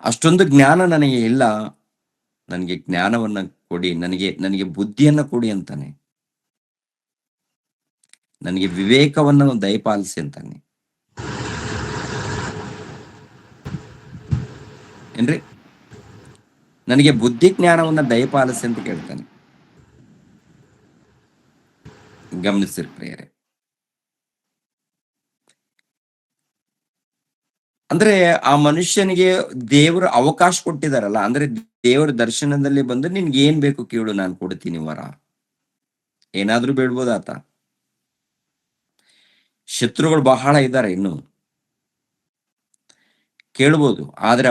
ಅಷ್ಟೊಂದು ಜ್ಞಾನ ನನಗೆ ಇಲ್ಲ, ನನಗೆ ಜ್ಞಾನವನ್ನ ಕೊಡಿ, ನನಗೆ ಬುದ್ಧಿಯನ್ನ ಕೊಡಿ ಅಂತಾನೆ. ನನಗೆ ವಿವೇಕವನ್ನು ದಯಪಾಲಿಸಿ ಅಂತಾನೆ. ಏನ್ರಿ? ನನಗೆ ಬುದ್ಧಿ ಜ್ಞಾನವನ್ನ ದಯಪಾಲಿಸಿ ಅಂತ ಕೇಳ್ತಾನೆ. ಗಮನಿಸಿರ್ ಪ್ರಿಯರೇ. ಅಂದ್ರೆ ಆ ಮನುಷ್ಯನಿಗೆ ದೇವರು ಅವಕಾಶ ಕೊಟ್ಟಿದಾರಲ್ಲ, ಅಂದ್ರೆ ದೇವರ ದರ್ಶನದಲ್ಲಿ ಬಂದು ನಿನ್ಗೆ ಏನ್ ಬೇಕು ಕೇಳು, ನಾನು ಕೊಡ್ತೀನಿ ವರ. ಏನಾದ್ರೂ ಬೇಡ್ಬೋದಾತ? ಶತ್ರುಗಳು ಬಹಳ ಇದ್ದಾರೆ, ಇನ್ನು ಕೇಳ್ಬೋದು, ಆದ್ರೆ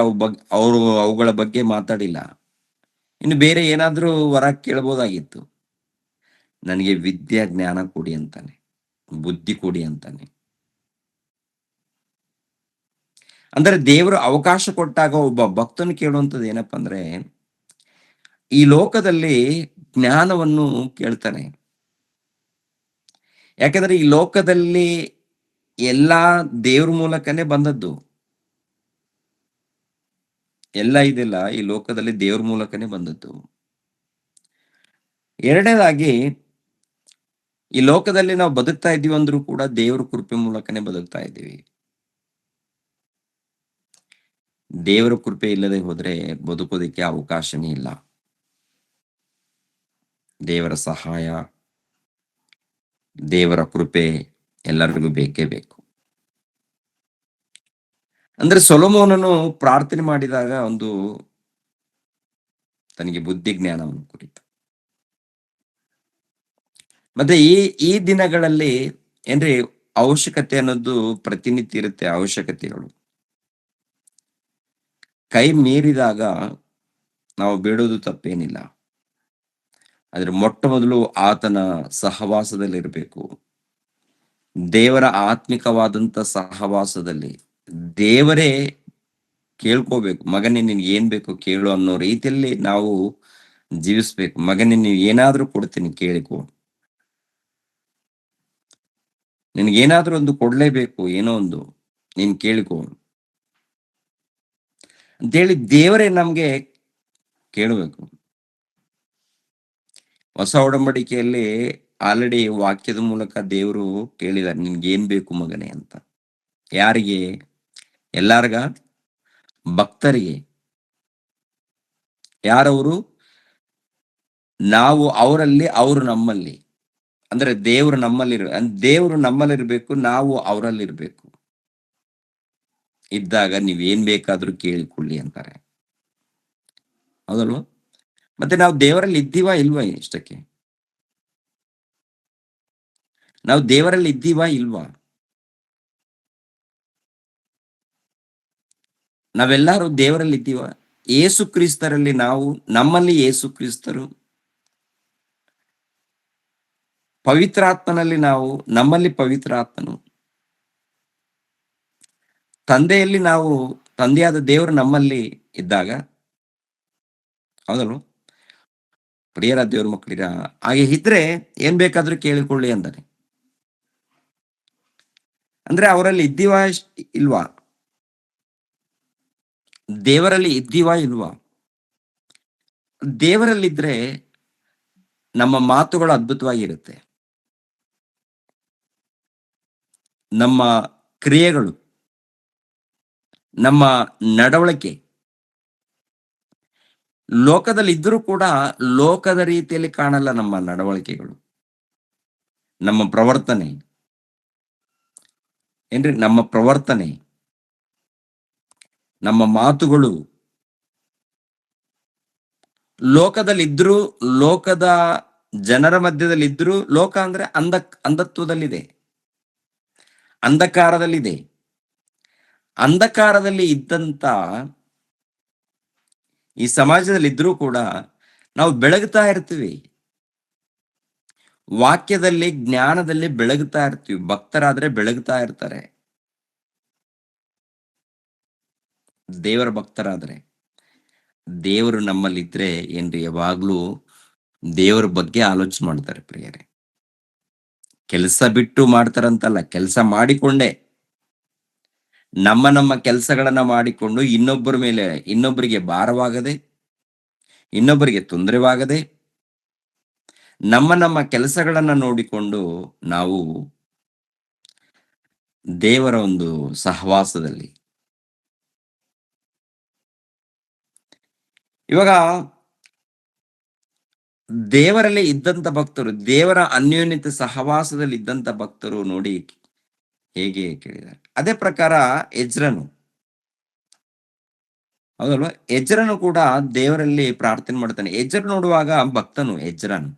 ಅವುಗಳ ಬಗ್ಗೆ ಮಾತಾಡಿಲ್ಲ. ಇನ್ನು ಬೇರೆ ಏನಾದ್ರೂ ವರ ಕೇಳ್ಬೋದಾಗಿತ್ತು. ನನಗೆ ವಿದ್ಯಾ ಜ್ಞಾನ ಕೊಡಿ ಅಂತಾನೆ, ಬುದ್ಧಿ ಕೊಡಿ ಅಂತಾನೆ. ಅಂದ್ರೆ ದೇವರು ಅವಕಾಶ ಕೊಟ್ಟಾಗ ಒಬ್ಬ ಭಕ್ತನು ಕೇಳುವಂಥದ್ದು ಏನಪ್ಪಾ ಅಂದ್ರೆ, ಈ ಲೋಕದಲ್ಲಿ ಜ್ಞಾನವನ್ನು ಕೇಳ್ತಾನೆ. ಯಾಕಂದ್ರೆ ಈ ಲೋಕದಲ್ಲಿ ಎಲ್ಲಾ ದೇವ್ರ ಮೂಲಕನೇ ಬಂದದ್ದು. ಎಲ್ಲ ಇದೆಲ್ಲ ಈ ಲೋಕದಲ್ಲಿ ದೇವ್ರ ಮೂಲಕನೇ ಬಂದದ್ದು. ಎರಡನೇದಾಗಿ ಈ ಲೋಕದಲ್ಲಿ ನಾವು ಬದುಕ್ತಾ ಇದ್ದೀವಿ ಅಂದ್ರೂ ಕೂಡ ದೇವ್ರ ಕೃಪೆ ಮೂಲಕನೇ ಬದುಕ್ತಾ ಇದ್ದೀವಿ. ದೇವರ ಕೃಪೆ ಇಲ್ಲದೆ ಹೋದ್ರೆ ಬದುಕೋದಕ್ಕೆ ಅವಕಾಶನೇ ಇಲ್ಲ. ದೇವರ ಸಹಾಯ, ದೇವರ ಕೃಪೆ ಎಲ್ಲರಿಗೂ ಬೇಕೇ ಬೇಕು. ಅಂದ್ರೆ ಸೊಲೊಮೋನನು ಪ್ರಾರ್ಥನೆ ಮಾಡಿದಾಗ ಒಂದು ತನಗೆ ಬುದ್ಧಿ ಜ್ಞಾನವನ್ನು ಕುರಿತು. ಮತ್ತೆ ಈ ದಿನಗಳಲ್ಲಿ ಏನ್ರಿ ಅವಶ್ಯಕತೆ ಅನ್ನೋದು ಪ್ರತಿನಿತ್ಯ ಇರುತ್ತೆ. ಅವಶ್ಯಕತೆಗಳು ಕೈ ಮೀರಿದಾಗ ನಾವು ಬೇಡೋದು ತಪ್ಪೇನಿಲ್ಲ. ಆದ್ರೆ ಮೊಟ್ಟ ಮೊದಲು ಆತನ ಸಹವಾಸದಲ್ಲಿರಬೇಕು. ದೇವರ ಆತ್ಮಿಕವಾದಂತ ಸಹವಾಸದಲ್ಲಿ ದೇವರೇ ಕೇಳ್ಕೋಬೇಕು. ಮಗನೇ ನಿನ್ಗೆ ಏನ್ ಬೇಕು ಕೇಳು ಅನ್ನೋ ರೀತಿಯಲ್ಲಿ ನಾವು ಜೀವಿಸ್ಬೇಕು. ಮಗನೇ ನೀವು ಏನಾದ್ರೂ ಕೊಡ್ತೀನಿ ಕೇಳಿಕೋ, ನಿನ್ಗೇನಾದ್ರೂ ಒಂದು ಕೊಡ್ಲೇಬೇಕು, ಏನೋ ಒಂದು ನೀನ್ ಕೇಳಿಕೋ ಅಂತೇಳಿ ದೇವರೇ ನಮ್ಗೆ ಕೇಳಬೇಕು. ಹೊಸ ಒಡಂಬಡಿಕೆಯಲ್ಲಿ ಆಲ್ರೆಡಿ ವಾಕ್ಯದ ಮೂಲಕ ದೇವರು ಕೇಳಿದಾರೆ, ನಿನ್ಗೇನ್ ಬೇಕು ಮಗನೇ ಅಂತ. ಯಾರಿಗೆ? ಎಲ್ಲಾರ್ಗ? ಭಕ್ತರಿಗೆ. ಯಾರವರು? ನಾವು ಅವರಲ್ಲಿ, ಅವರು ನಮ್ಮಲ್ಲಿ. ಅಂದ್ರೆ ದೇವರು ದೇವರು ನಮ್ಮಲ್ಲಿರ್ಬೇಕು, ನಾವು ಅವರಲ್ಲಿರ್ಬೇಕು. ಇದ್ದಾಗ ನೀವೇನ್ ಬೇಕಾದ್ರೂ ಕೇಳಿಕೊಳ್ಳಿ ಅಂತಾರೆ. ಹೌದಲ್ವಾ? ಮತ್ತೆ ನಾವು ದೇವರಲ್ಲಿ ಇದ್ದೀವಾ ಇಲ್ವಾ? ಇಷ್ಟಕ್ಕೆ ನಾವು ದೇವರಲ್ಲಿ ಇದ್ದೀವಾ ಇಲ್ವಾ? ನಾವೆಲ್ಲರೂ ದೇವರಲ್ಲಿ ಇದ್ದೀವಾ? ಯೇಸು ಕ್ರಿಸ್ತರಲ್ಲಿ ನಾವು, ನಮ್ಮಲ್ಲಿ ಯೇಸು ಕ್ರಿಸ್ತರು, ಪವಿತ್ರಾತ್ಮನಲ್ಲಿ ನಾವು, ನಮ್ಮಲ್ಲಿ ಪವಿತ್ರಾತ್ಮನು, ತಂದೆಯಲ್ಲಿ ನಾವು, ತಂದೆಯಾದ ದೇವರು ನಮ್ಮಲ್ಲಿ ಇದ್ದಾಗ, ಹೌದಲ್ವ? ಪ್ರಿಯರ ದೇವ್ರ ಮಕ್ಕಳಿರ, ಹಾಗೆ ಇದ್ರೆ ಏನ್ ಬೇಕಾದ್ರೂ ಕೇಳಿಕೊಳ್ಳಿ ಅಂತಾನೆ. ಅಂದ್ರೆ ಅವರಲ್ಲಿ ಇದ್ದೀವಾ ಇಲ್ವಾ? ದೇವರಲ್ಲಿ ಇದ್ದೀವಾ ಇಲ್ವಾ? ದೇವರಲ್ಲಿದ್ರೆ ನಮ್ಮ ಮಾತುಗಳು ಅದ್ಭುತವಾಗಿರುತ್ತೆ. ನಮ್ಮ ಕ್ರಿಯೆಗಳು, ನಮ್ಮ ನಡವಳಿಕೆ ಲೋಕದಲ್ಲಿ ಇದ್ರೂ ಕೂಡ ಲೋಕದ ರೀತಿಯಲ್ಲಿ ಕಾಣಲ್ಲ. ನಮ್ಮ ನಡವಳಿಕೆಗಳು, ನಮ್ಮ ಪ್ರವರ್ತನೆ ಏನ್ರಿ, ನಮ್ಮ ಪ್ರವರ್ತನೆ, ನಮ್ಮ ಮಾತುಗಳು ಲೋಕದಲ್ಲಿ ಇದ್ರು, ಲೋಕದ ಜನರ ಮಧ್ಯದಲ್ಲಿ ಇದ್ರು, ಲೋಕ ಅಂದ್ರೆ ಅಂಧತ್ವದಲ್ಲಿದೆ, ಅಂಧಕಾರದಲ್ಲಿದೆ. ಅಂಧಕಾರದಲ್ಲಿ ಇದ್ದಂತ ಈ ಸಮಾಜದಲ್ಲಿ ಇದ್ರೂ ಕೂಡ ನಾವು ಬೆಳಗ್ತಾ ಇರ್ತೀವಿ. ವಾಕ್ಯದಲ್ಲಿ, ಜ್ಞಾನದಲ್ಲಿ ಬೆಳಗ್ತಾ ಇರ್ತೀವಿ. ಭಕ್ತರಾದ್ರೆ ಬೆಳಗ್ತಾ ಇರ್ತಾರೆ. ದೇವರ ಭಕ್ತರಾದ್ರೆ, ದೇವರು ನಮ್ಮಲ್ಲಿದ್ರೆ ಏನ್ರಿ ಯಾವಾಗ್ಲೂ ದೇವರ ಬಗ್ಗೆ ಆಲೋಚನೆ ಮಾಡ್ತಾರೆ. ಪ್ರಿಯರೇ, ಕೆಲಸ ಬಿಟ್ಟು ಮಾಡ್ತಾರಂತಲ್ಲ, ಕೆಲಸ ಮಾಡಿಕೊಂಡೇ, ನಮ್ಮ ಕೆಲಸಗಳನ್ನ ಮಾಡಿಕೊಂಡು ಇನ್ನೊಬ್ಬರ ಮೇಲೆ, ಇನ್ನೊಬ್ಬರಿಗೆ ಭಾರವಾಗದೆ, ಇನ್ನೊಬ್ಬರಿಗೆ ತೊಂದರೆವಾಗದೆ, ನಮ್ಮ ಕೆಲಸಗಳನ್ನ ನೋಡಿಕೊಂಡು ನಾವು ದೇವರ ಒಂದು ಸಹವಾಸದಲ್ಲಿ, ಇವಾಗ ದೇವರಲ್ಲಿ ಇದ್ದಂತ ಭಕ್ತರು, ದೇವರ ಅನ್ಯೋನ್ಯತೆ ಸಹವಾಸದಲ್ಲಿ ಇದ್ದಂತ ಭಕ್ತರು ನೋಡಿ ಹೇಗೆ ಕೇಳಿದ್ದಾರೆ. ಅದೇ ಪ್ರಕಾರ ಎಜ್ರನು, ಹೌದಲ್ವಾ? ಎಜ್ರನು ಕೂಡ ದೇವರಲ್ಲಿ ಪ್ರಾರ್ಥನೆ ಮಾಡ್ತಾನೆ. ಎಜ್ರ ನೋಡುವಾಗ ಭಕ್ತನು, ಎಜ್ರನು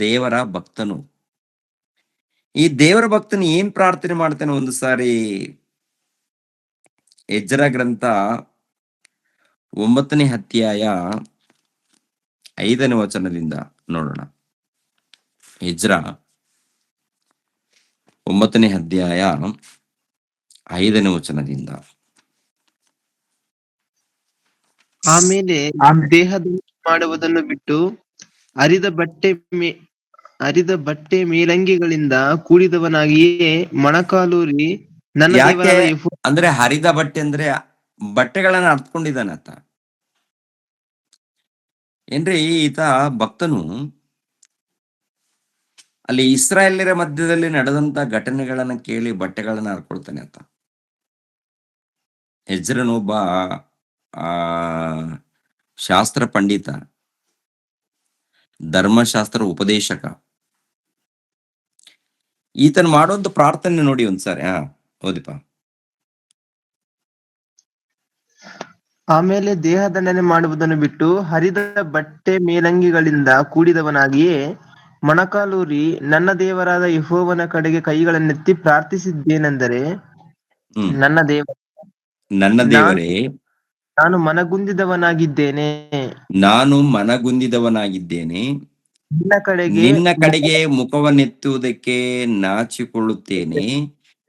ದೇವರ ಭಕ್ತನು. ಈ ದೇವರ ಭಕ್ತನು ಏನ್ ಪ್ರಾರ್ಥನೆ ಮಾಡ್ತಾನೆ? ಒಂದು ಸಾರಿ ಎಜ್ರ ಗ್ರಂಥ 9ನೇ ಅಧ್ಯಾಯ 5ನೇ ವಚನದಿಂದ ನೋಡೋಣ. ಎಜ್ರ 9ನೇ ಅಧ್ಯಾಯ 5ನೇ ವಚನದಿಂದ. ಆಮೇಲೆ ದೇಹದ ಮಾಡುವುದನ್ನು ಬಿಟ್ಟು ಹರಿದ ಬಟ್ಟೆ ಮೇ ಹರಿದ ಬಟ್ಟೆ ಮೇಲಂಗಿಗಳಿಂದ ಕೂಡಿದವನಾಗಿಯೇ ಮೊಣಕಾಲೂರಿ ನನ್ನ ಯಾಕೆ ದೇವರಾದ ಅಂದ್ರೆ ಹರಿದ ಬಟ್ಟೆ ಅಂದ್ರೆ ಬಟ್ಟೆಗಳನ್ನ ಅರ್ತ್ಕೊಂಡಿದ್ದಾನೆ ಆತ. ಏನ್ರಿ ಈತ ಭಕ್ತನು ಅಲ್ಲಿ ಇಸ್ರಾಯೇಲ್ಯರ ಮಧ್ಯದಲ್ಲಿ ನಡೆದಂತ ಘಟನೆಗಳನ್ನ ಕೇಳಿ ಬಟ್ಟೆಗಳನ್ನ ಹರ್ಕೊಳ್ತಾನೆ ಆತ. ಎಜ್ರನೊಬ್ಬ ಆ ಶಾಸ್ತ್ರ ಪಂಡಿತ, ಧರ್ಮಶಾಸ್ತ್ರ ಉಪದೇಶಕ. ಈತನ್ ಮಾಡೋಂತ ಪ್ರಾರ್ಥನೆ ನೋಡಿ ಒಂದ್ಸಾರಿ. ಓದಿಪ್ಪ. ಆಮೇಲೆ ದೇಹದಂಡನೆ ಮಾಡುವುದನ್ನು ಬಿಟ್ಟು ಹರಿದ ಬಟ್ಟೆ ಮೇಲಂಗಿಗಳಿಂದ ಕೂಡಿದವನಾಗಿಯೇ ಮೊಣಕಾಲೂರಿ ನನ್ನ ದೇವರಾದ ಯೆಹೋವನ ಕಡೆಗೆ ಕೈಗಳನ್ನೆತ್ತಿ ಪ್ರಾರ್ಥಿಸಿದ್ದೇನೆಂದರೆ, ನನ್ನ ದೇವರೇ, ನಾನು ಮನಗುಂದಿದವನಾಗಿದ್ದೇನೆ, ನಿನ್ನ ಕಡೆಗೆ ಮುಖವನ್ನೆತ್ತುವುದಕ್ಕೆ ನಾಚಿಕೊಳ್ಳುತ್ತೇನೆ.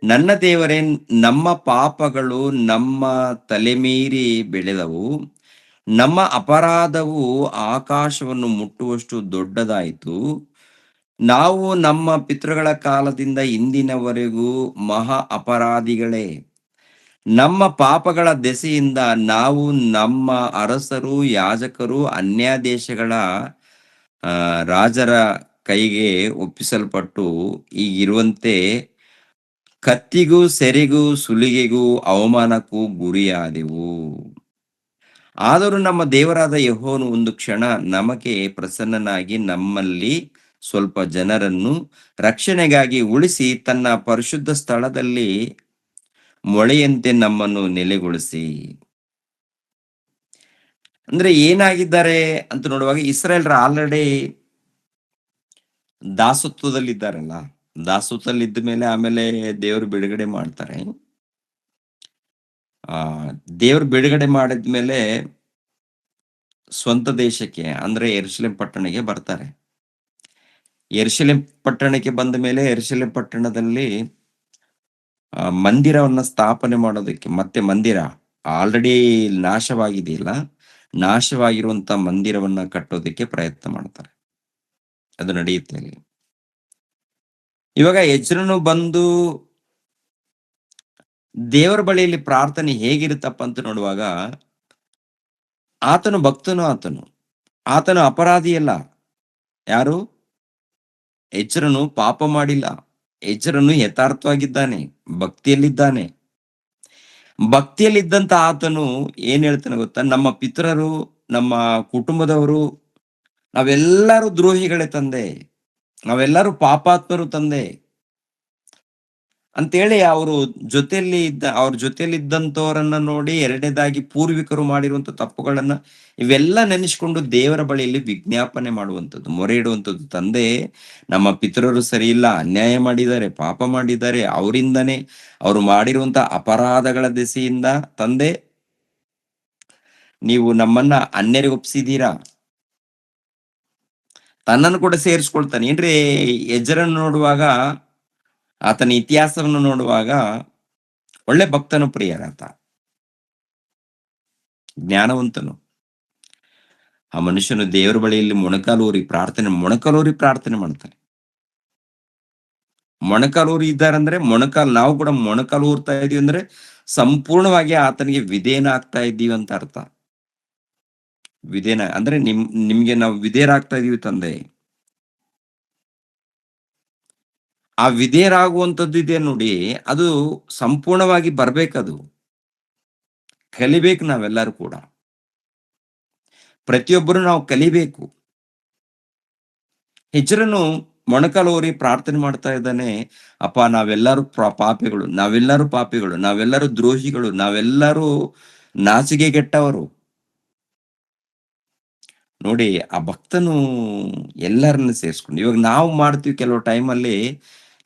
ನನ್ನ ದೇವರೇ, ನಮ್ಮ ಪಾಪಗಳು ನಮ್ಮ ತಲೆಮೀರಿ ಬೆಳೆದವು, ನಮ್ಮ ಅಪರಾಧವು ಆಕಾಶವನ್ನು ಮುಟ್ಟುವಷ್ಟು ದೊಡ್ಡದಾಯಿತು. ನಾವು ನಮ್ಮ ಪಿತೃಗಳ ಕಾಲದಿಂದ ಇಂದಿನವರೆಗೂ ಮಹಾ ಅಪರಾಧಿಗಳೇ. ನಮ್ಮ ಪಾಪಗಳ ದೆಸೆಯಿಂದ ನಾವು, ನಮ್ಮ ಅರಸರು, ಯಾಜಕರು, ಅನ್ಯ ದೇಶಗಳ ರಾಜರ ಕೈಗೆ ಒಪ್ಪಿಸಲ್ಪಟ್ಟು ಈಗಿರುವಂತೆ ಕತ್ತಿಗೂ, ಸೆರೆಗೂ, ಸುಲಿಗೆಗೂ, ಅವಮಾನಕ್ಕೂ ಗುರಿಯಾದೆವು. ಆದರೂ ನಮ್ಮ ದೇವರಾದ ಯೆಹೋವನು ಒಂದು ಕ್ಷಣ ನಮಗೆ ಪ್ರಸನ್ನನಾಗಿ ನಮ್ಮಲ್ಲಿ ಸ್ವಲ್ಪ ಜನರನ್ನು ರಕ್ಷಣೆಗಾಗಿ ಉಳಿಸಿ ತನ್ನ ಪರಿಶುದ್ಧ ಸ್ಥಳದಲ್ಲಿ ಮೊಳೆಯಂತೆ ನಮ್ಮನ್ನು ನೆಲೆಗೊಳಿಸಿ. ಅಂದ್ರೆ ಏನಾಗಿದ್ದಾರೆ ಅಂತ ನೋಡುವಾಗ, ಇಸ್ರಾಯೇಲ್ರ ಆಲ್ರೆಡಿ ದಾಸತ್ವದಲ್ಲಿದ್ದಾರಲ್ಲ. ದಾಸತ್ವದಲ್ಲಿದ್ದ ಮೇಲೆ ಆಮೇಲೆ ದೇವರು ಬಿಡುಗಡೆ ಮಾಡ್ತಾರೆ. ದೇವರು ಬಿಡುಗಡೆ ಮಾಡಿದ್ಮೇಲೆ ಸ್ವಂತ ದೇಶಕ್ಕೆ ಅಂದ್ರೆ ಯೆರೂಸಲೇಮ್ ಪಟ್ಟಣಕ್ಕೆ ಬರ್ತಾರೆ. ಯೆರೂಸಲೇಮ್ ಪಟ್ಟಣಕ್ಕೆ ಬಂದ ಮೇಲೆ ಯೆರೂಸಲೇಮ್ ಪಟ್ಟಣದಲ್ಲಿ ಮಂದಿರವನ್ನ ಸ್ಥಾಪನೆ ಮಾಡೋದಕ್ಕೆ, ಮತ್ತೆ ಮಂದಿರ ಆಲ್ರೆಡಿ ನಾಶವಾಗಿದೆಯಲ್ಲ, ನಾಶವಾಗಿರುವಂತ ಮಂದಿರವನ್ನ ಕಟ್ಟೋದಕ್ಕೆ ಪ್ರಯತ್ನ ಮಾಡ್ತಾರೆ. ಅದು ನಡೆಯುತ್ತೆ ಅಲ್ಲಿ. ಇವಾಗ ಎಜ್ರನು ಬಂದು ದೇವರ ಬಳಿಯಲ್ಲಿ ಪ್ರಾರ್ಥನೆ ಹೇಗಿರುತ್ತಪ್ಪ ಅಂತ ನೋಡುವಾಗ, ಆತನು ಭಕ್ತನು, ಆತನು ಅಪರಾಧಿಯಲ್ಲ. ಯಾರು? ಎಜ್ರನು ಪಾಪ ಮಾಡಿಲ್ಲ. ಎಜ್ರನು ಯಥಾರ್ಥವಾಗಿದ್ದಾನೆ, ಭಕ್ತಿಯಲ್ಲಿದ್ದಾನೆ. ಭಕ್ತಿಯಲ್ಲಿದ್ದಂತ ಆತನು ಏನ್ ಹೇಳ್ತಾನೆ ಗೊತ್ತಾ? ನಮ್ಮ ಪಿತರರು, ನಮ್ಮ ಕುಟುಂಬದವರು, ನಾವೆಲ್ಲರೂ ದ್ರೋಹಿಗಳೇ ತಂದೆ, ನಾವೆಲ್ಲರೂ ಪಾಪಾತ್ಮರು ತಂದೆ ಅಂತೇಳಿ ಅವ್ರ ಜೊತೆಯಲ್ಲಿದ್ದಂಥವರನ್ನ ನೋಡಿ, ಎರಡನೇದಾಗಿ ಪೂರ್ವಿಕರು ಮಾಡಿರುವಂತ ತಪ್ಪುಗಳನ್ನ ಇವೆಲ್ಲ ನೆನೆಸ್ಕೊಂಡು ದೇವರ ಬಳಿಯಲ್ಲಿ ವಿಜ್ಞಾಪನೆ ಮಾಡುವಂಥದ್ದು, ಮೊರೆ ಇಡುವಂಥದ್ದು. ತಂದೆ, ನಮ್ಮ ಪಿತರರು ಸರಿ ಇಲ್ಲ, ಅನ್ಯಾಯ ಮಾಡಿದ್ದಾರೆ, ಪಾಪ ಮಾಡಿದ್ದಾರೆ, ಅವರಿಂದನೇ ಅವರು ಮಾಡಿರುವಂತ ಅಪರಾಧಗಳ ದೆಸೆಯಿಂದ ತಂದೆ ನೀವು ನಮ್ಮನ್ನ ಅನ್ಯರಿಗೆ ಒಪ್ಸಿದೀರಾ. ತನ್ನನ್ನು ಕೂಡ ಸೇರಿಸ್ಕೊಳ್ತಾನೆ. ಏನ್ರಿ, ಎಜ್ರನ್ನು ನೋಡುವಾಗ, ಆತನ ಇತಿಹಾಸವನ್ನು ನೋಡುವಾಗ ಒಳ್ಳೆ ಭಕ್ತನು, ಪ್ರಿಯರಾತ, ಜ್ಞಾನವಂತನು. ಆ ಮನುಷ್ಯನು ದೇವರ ಬಳಿಯಲ್ಲಿ ಮೊಣಕಾಲೂರಿ ಪ್ರಾರ್ಥನೆ ಮಾಡ್ತಾನೆ. ಮೊಣಕಾಲೂರಿ ಇದ್ದಾರಂದ್ರೆ ನಾವು ಕೂಡ ಮೊಣಕಾಲು ಊರ್ತಾ ಇದೀವಿ ಅಂದ್ರೆ ಸಂಪೂರ್ಣವಾಗಿ ಆತನಿಗೆ ವಿಧೇಯನ ಆಗ್ತಾ ಇದ್ದೀವಿ ಅಂತ ಅರ್ಥ. ವಿಧೇಯನ ಅಂದ್ರೆ ನಿಮ್ಗೆ ನಾವು ವಿಧೇಯರಾಗ್ತಾ ಇದೀವಿ ತಂದೆ. ಆ ವಿಧೇಯರಾಗುವಂಥದ್ದು ಇದೆ ನೋಡಿ, ಅದು ಸಂಪೂರ್ಣವಾಗಿ ಬರ್ಬೇಕದು. ಕಲಿಬೇಕು ನಾವೆಲ್ಲರೂ ಕೂಡ, ಪ್ರತಿಯೊಬ್ಬರು ನಾವು ಕಲಿಬೇಕು. ಎಜ್ರನು ಮೊಣಕಾಲೂರಿ ಪ್ರಾರ್ಥನೆ ಮಾಡ್ತಾ ಇದ್ದಾನೆ, ಅಪ್ಪ ನಾವೆಲ್ಲರೂ ಪಾಪಿಗಳು, ನಾವೆಲ್ಲರೂ ದ್ರೋಹಿಗಳು, ನಾವೆಲ್ಲರೂ ನಾಚಿಕೆಗೆಟ್ಟವರು. ನೋಡಿ, ಆ ಭಕ್ತನು ಎಲ್ಲರನ್ನ ಸೇರಿಸ್ಕೊಂಡು, ಇವಾಗ ನಾವು ಮಾಡ್ತೀವಿ ಕೆಲವು ಟೈಮಲ್ಲಿ,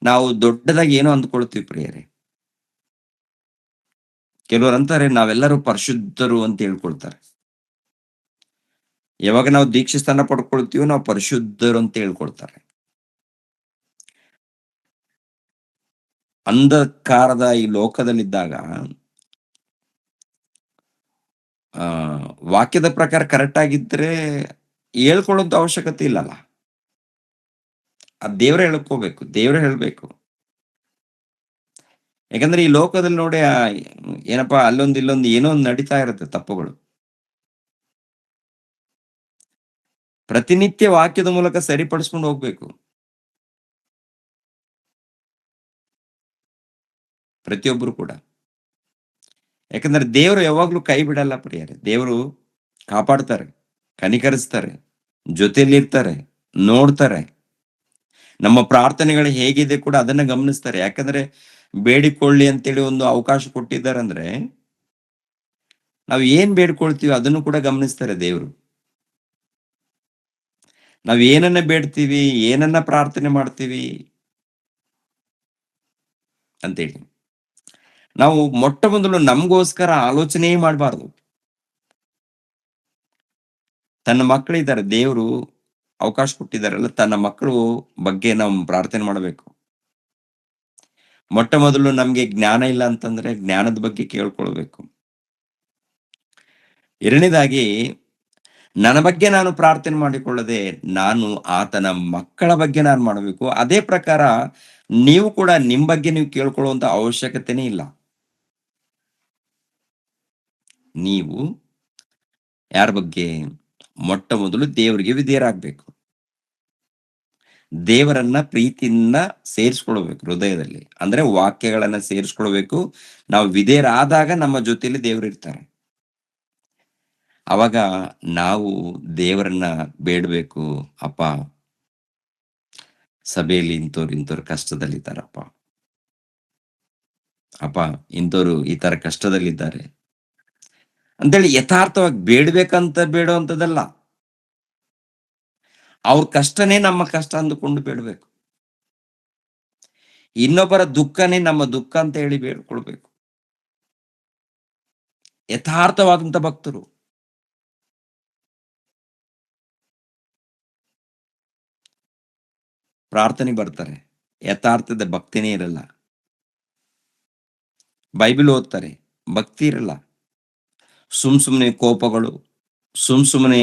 ನಾವು ದೊಡ್ಡದಾಗಿ ಏನೋ ಅಂದ್ಕೊಳ್ತೀವಿ ಪ್ರಿಯರೇ. ಕೆಲವರು ಅಂತಾರೆ ನಾವೆಲ್ಲರೂ ಪರಿಶುದ್ಧರು ಅಂತ ಹೇಳ್ಕೊಳ್ತಾರೆ. ಯಾವಾಗ ನಾವು ದೀಕ್ಷೆ ಸ್ಥಾನ ಪಡ್ಕೊಳ್ತೀವೋ ನಾವು ಪರಿಶುದ್ಧರು ಅಂತ ಹೇಳ್ಕೊಳ್ತಾರೆ. ಅಂಧಕಾರದ ಈ ಲೋಕದಲ್ಲಿದ್ದಾಗ ಆ ವಾಕ್ಯದ ಪ್ರಕಾರ ಕರೆಕ್ಟ್ ಆಗಿದ್ರೆ ಹೇಳ್ಕೊಳ್ಳೋಂತ ಅವಶ್ಯಕತೆ ಇಲ್ಲಲ್ಲ. ಅದ್ ದೇವ್ರೇ ಹೇಳ್ಕೋಬೇಕು, ದೇವ್ರೇ ಹೇಳ್ಬೇಕು. ಯಾಕಂದ್ರೆ ಈ ಲೋಕದಲ್ಲಿ ನೋಡಿ ಏನಪ್ಪಾ ಅಲ್ಲೊಂದು ಇಲ್ಲೊಂದು ಏನೋ ಒಂದು ನಡೀತಾ ಇರುತ್ತೆ ತಪ್ಪುಗಳು. ಪ್ರತಿನಿತ್ಯ ವಾಕ್ಯದ ಮೂಲಕ ಸರಿಪಡಿಸ್ಕೊಂಡು ಹೋಗ್ಬೇಕು. ಪ್ರತಿಯೊಬ್ಬರು ಕೂಡ. ಯಾಕಂದ್ರೆ ದೇವರು ಯಾವಾಗ್ಲೂ ಕೈ ಬಿಡಲ್ಲ ಪ್ರಿಯರೇ. ದೇವರು ಕಾಪಾಡ್ತಾರೆ, ಕನಿಕರಿಸ್ತಾರೆ, ಜೊತೆಯಲ್ಲಿರ್ತಾರೆ, ನೋಡ್ತಾರೆ. ನಮ್ಮ ಪ್ರಾರ್ಥನೆಗಳು ಹೇಗಿದೆ ಕೂಡ ಅದನ್ನ ಗಮನಿಸ್ತಾರೆ. ಯಾಕಂದ್ರೆ ಬೇಡಿಕೊಳ್ಳಿ ಅಂತೇಳಿ ಒಂದು ಅವಕಾಶ ಕೊಟ್ಟಿದ್ದಾರೆ ಅಂದ್ರೆ ನಾವು ಏನ್ ಬೇಡ್ಕೊಳ್ತೀವಿ ಅದನ್ನು ಕೂಡ ಗಮನಿಸ್ತಾರೆ ದೇವರು. ನಾವ್ ಏನನ್ನ ಬೇಡ್ತೀವಿ, ಏನನ್ನ ಪ್ರಾರ್ಥನೆ ಮಾಡ್ತೀವಿ ಅಂತೇಳಿ ನಾವು ಮೊಟ್ಟ ಮೊದಲು ನಮಗೋಸ್ಕರ ಆಲೋಚನೆ ಮಾಡಬಾರ್ದು. ತನ್ನ ಮಕ್ಕಳಿದ್ದಾರೆ, ದೇವರು ಅವಕಾಶ ಕೊಟ್ಟಿದ್ದಾರಲ್ಲ, ತನ್ನ ಮಕ್ಕಳು ಬಗ್ಗೆ ನಾವು ಪ್ರಾರ್ಥನೆ ಮಾಡಬೇಕು. ಮೊಟ್ಟ ಮೊದಲು ನಮ್ಗೆ ಜ್ಞಾನ ಇಲ್ಲ ಅಂತಂದ್ರೆ ಜ್ಞಾನದ ಬಗ್ಗೆ ಕೇಳ್ಕೊಳ್ಬೇಕು. ಎರಡನೇದಾಗಿ ನನ್ನ ಬಗ್ಗೆ ನಾನು ಪ್ರಾರ್ಥನೆ ಮಾಡಿಕೊಳ್ಳದೆ ನಾನು ಆತನ ಮಕ್ಕಳ ಬಗ್ಗೆ ನಾನು ಮಾಡಬೇಕು. ಅದೇ ಪ್ರಕಾರ ನೀವು ಕೂಡ ನಿಮ್ ಬಗ್ಗೆ ನೀವು ಕೇಳ್ಕೊಳ್ಳುವಂತ ಅವಶ್ಯಕತೆನೇ ಇಲ್ಲ. ನೀವು ಯಾರ ಬಗ್ಗೆ? ಮೊಟ್ಟ ಮೊದಲು ದೇವರಿಗೆ ವಿಧೇಯರಾಗಬೇಕು. ದೇವರನ್ನ ಪ್ರೀತಿಯಿಂದ ಸೇರಿಸ್ಕೊಳ್ಬೇಕು ಹೃದಯದಲ್ಲಿ. ಅಂದ್ರೆ ವಾಕ್ಯಗಳನ್ನ ಸೇರಿಸ್ಕೊಳ್ಬೇಕು. ನಾವು ವಿಧೇಯರಾದಾಗ ನಮ್ಮ ಜೊತೆಯಲ್ಲಿ ದೇವರು ಇರ್ತಾರೆ. ಅವಾಗ ನಾವು ದೇವರನ್ನ ಬೇಡಬೇಕು. ಅಪ್ಪ, ಸಭೆಯಲ್ಲಿ ಇಂಥವ್ರು ಕಷ್ಟದಲ್ಲಿದ್ದಾರಪ್ಪ. ಅಪ್ಪ, ಇಂಥವ್ರು ಈ ತರ ಕಷ್ಟದಲ್ಲಿದ್ದಾರೆ ಅಂತೇಳಿ ಯಥಾರ್ಥವಾಗಿ ಬೇಡ್ಬೇಕಂತ ಬೇಡುವಂಥದ್ದಲ್ಲ. ಅವ್ರ ಕಷ್ಟನೇ ನಮ್ಮ ಕಷ್ಟ ಅಂದುಕೊಂಡು ಬೇಡಬೇಕು. ಇನ್ನೊಬ್ಬರ ದುಃಖನೇ ನಮ್ಮ ದುಃಖ ಅಂತ ಹೇಳಿ ಬೇಡ್ಕೊಳ್ಬೇಕು. ಯಥಾರ್ಥವಾದಂತ ಭಕ್ತರು. ಪ್ರಾರ್ಥನೆ ಬರ್ತಾರೆ, ಯಥಾರ್ಥದ ಭಕ್ತಿನೇ ಇರಲ್ಲ. ಬೈಬಲ್ ಓದ್ತಾರೆ, ಭಕ್ತಿ ಇರಲ್ಲ. ಸುಮ್ನೆ ಕೋಪಗಳು, ಸುಮ್ನೆ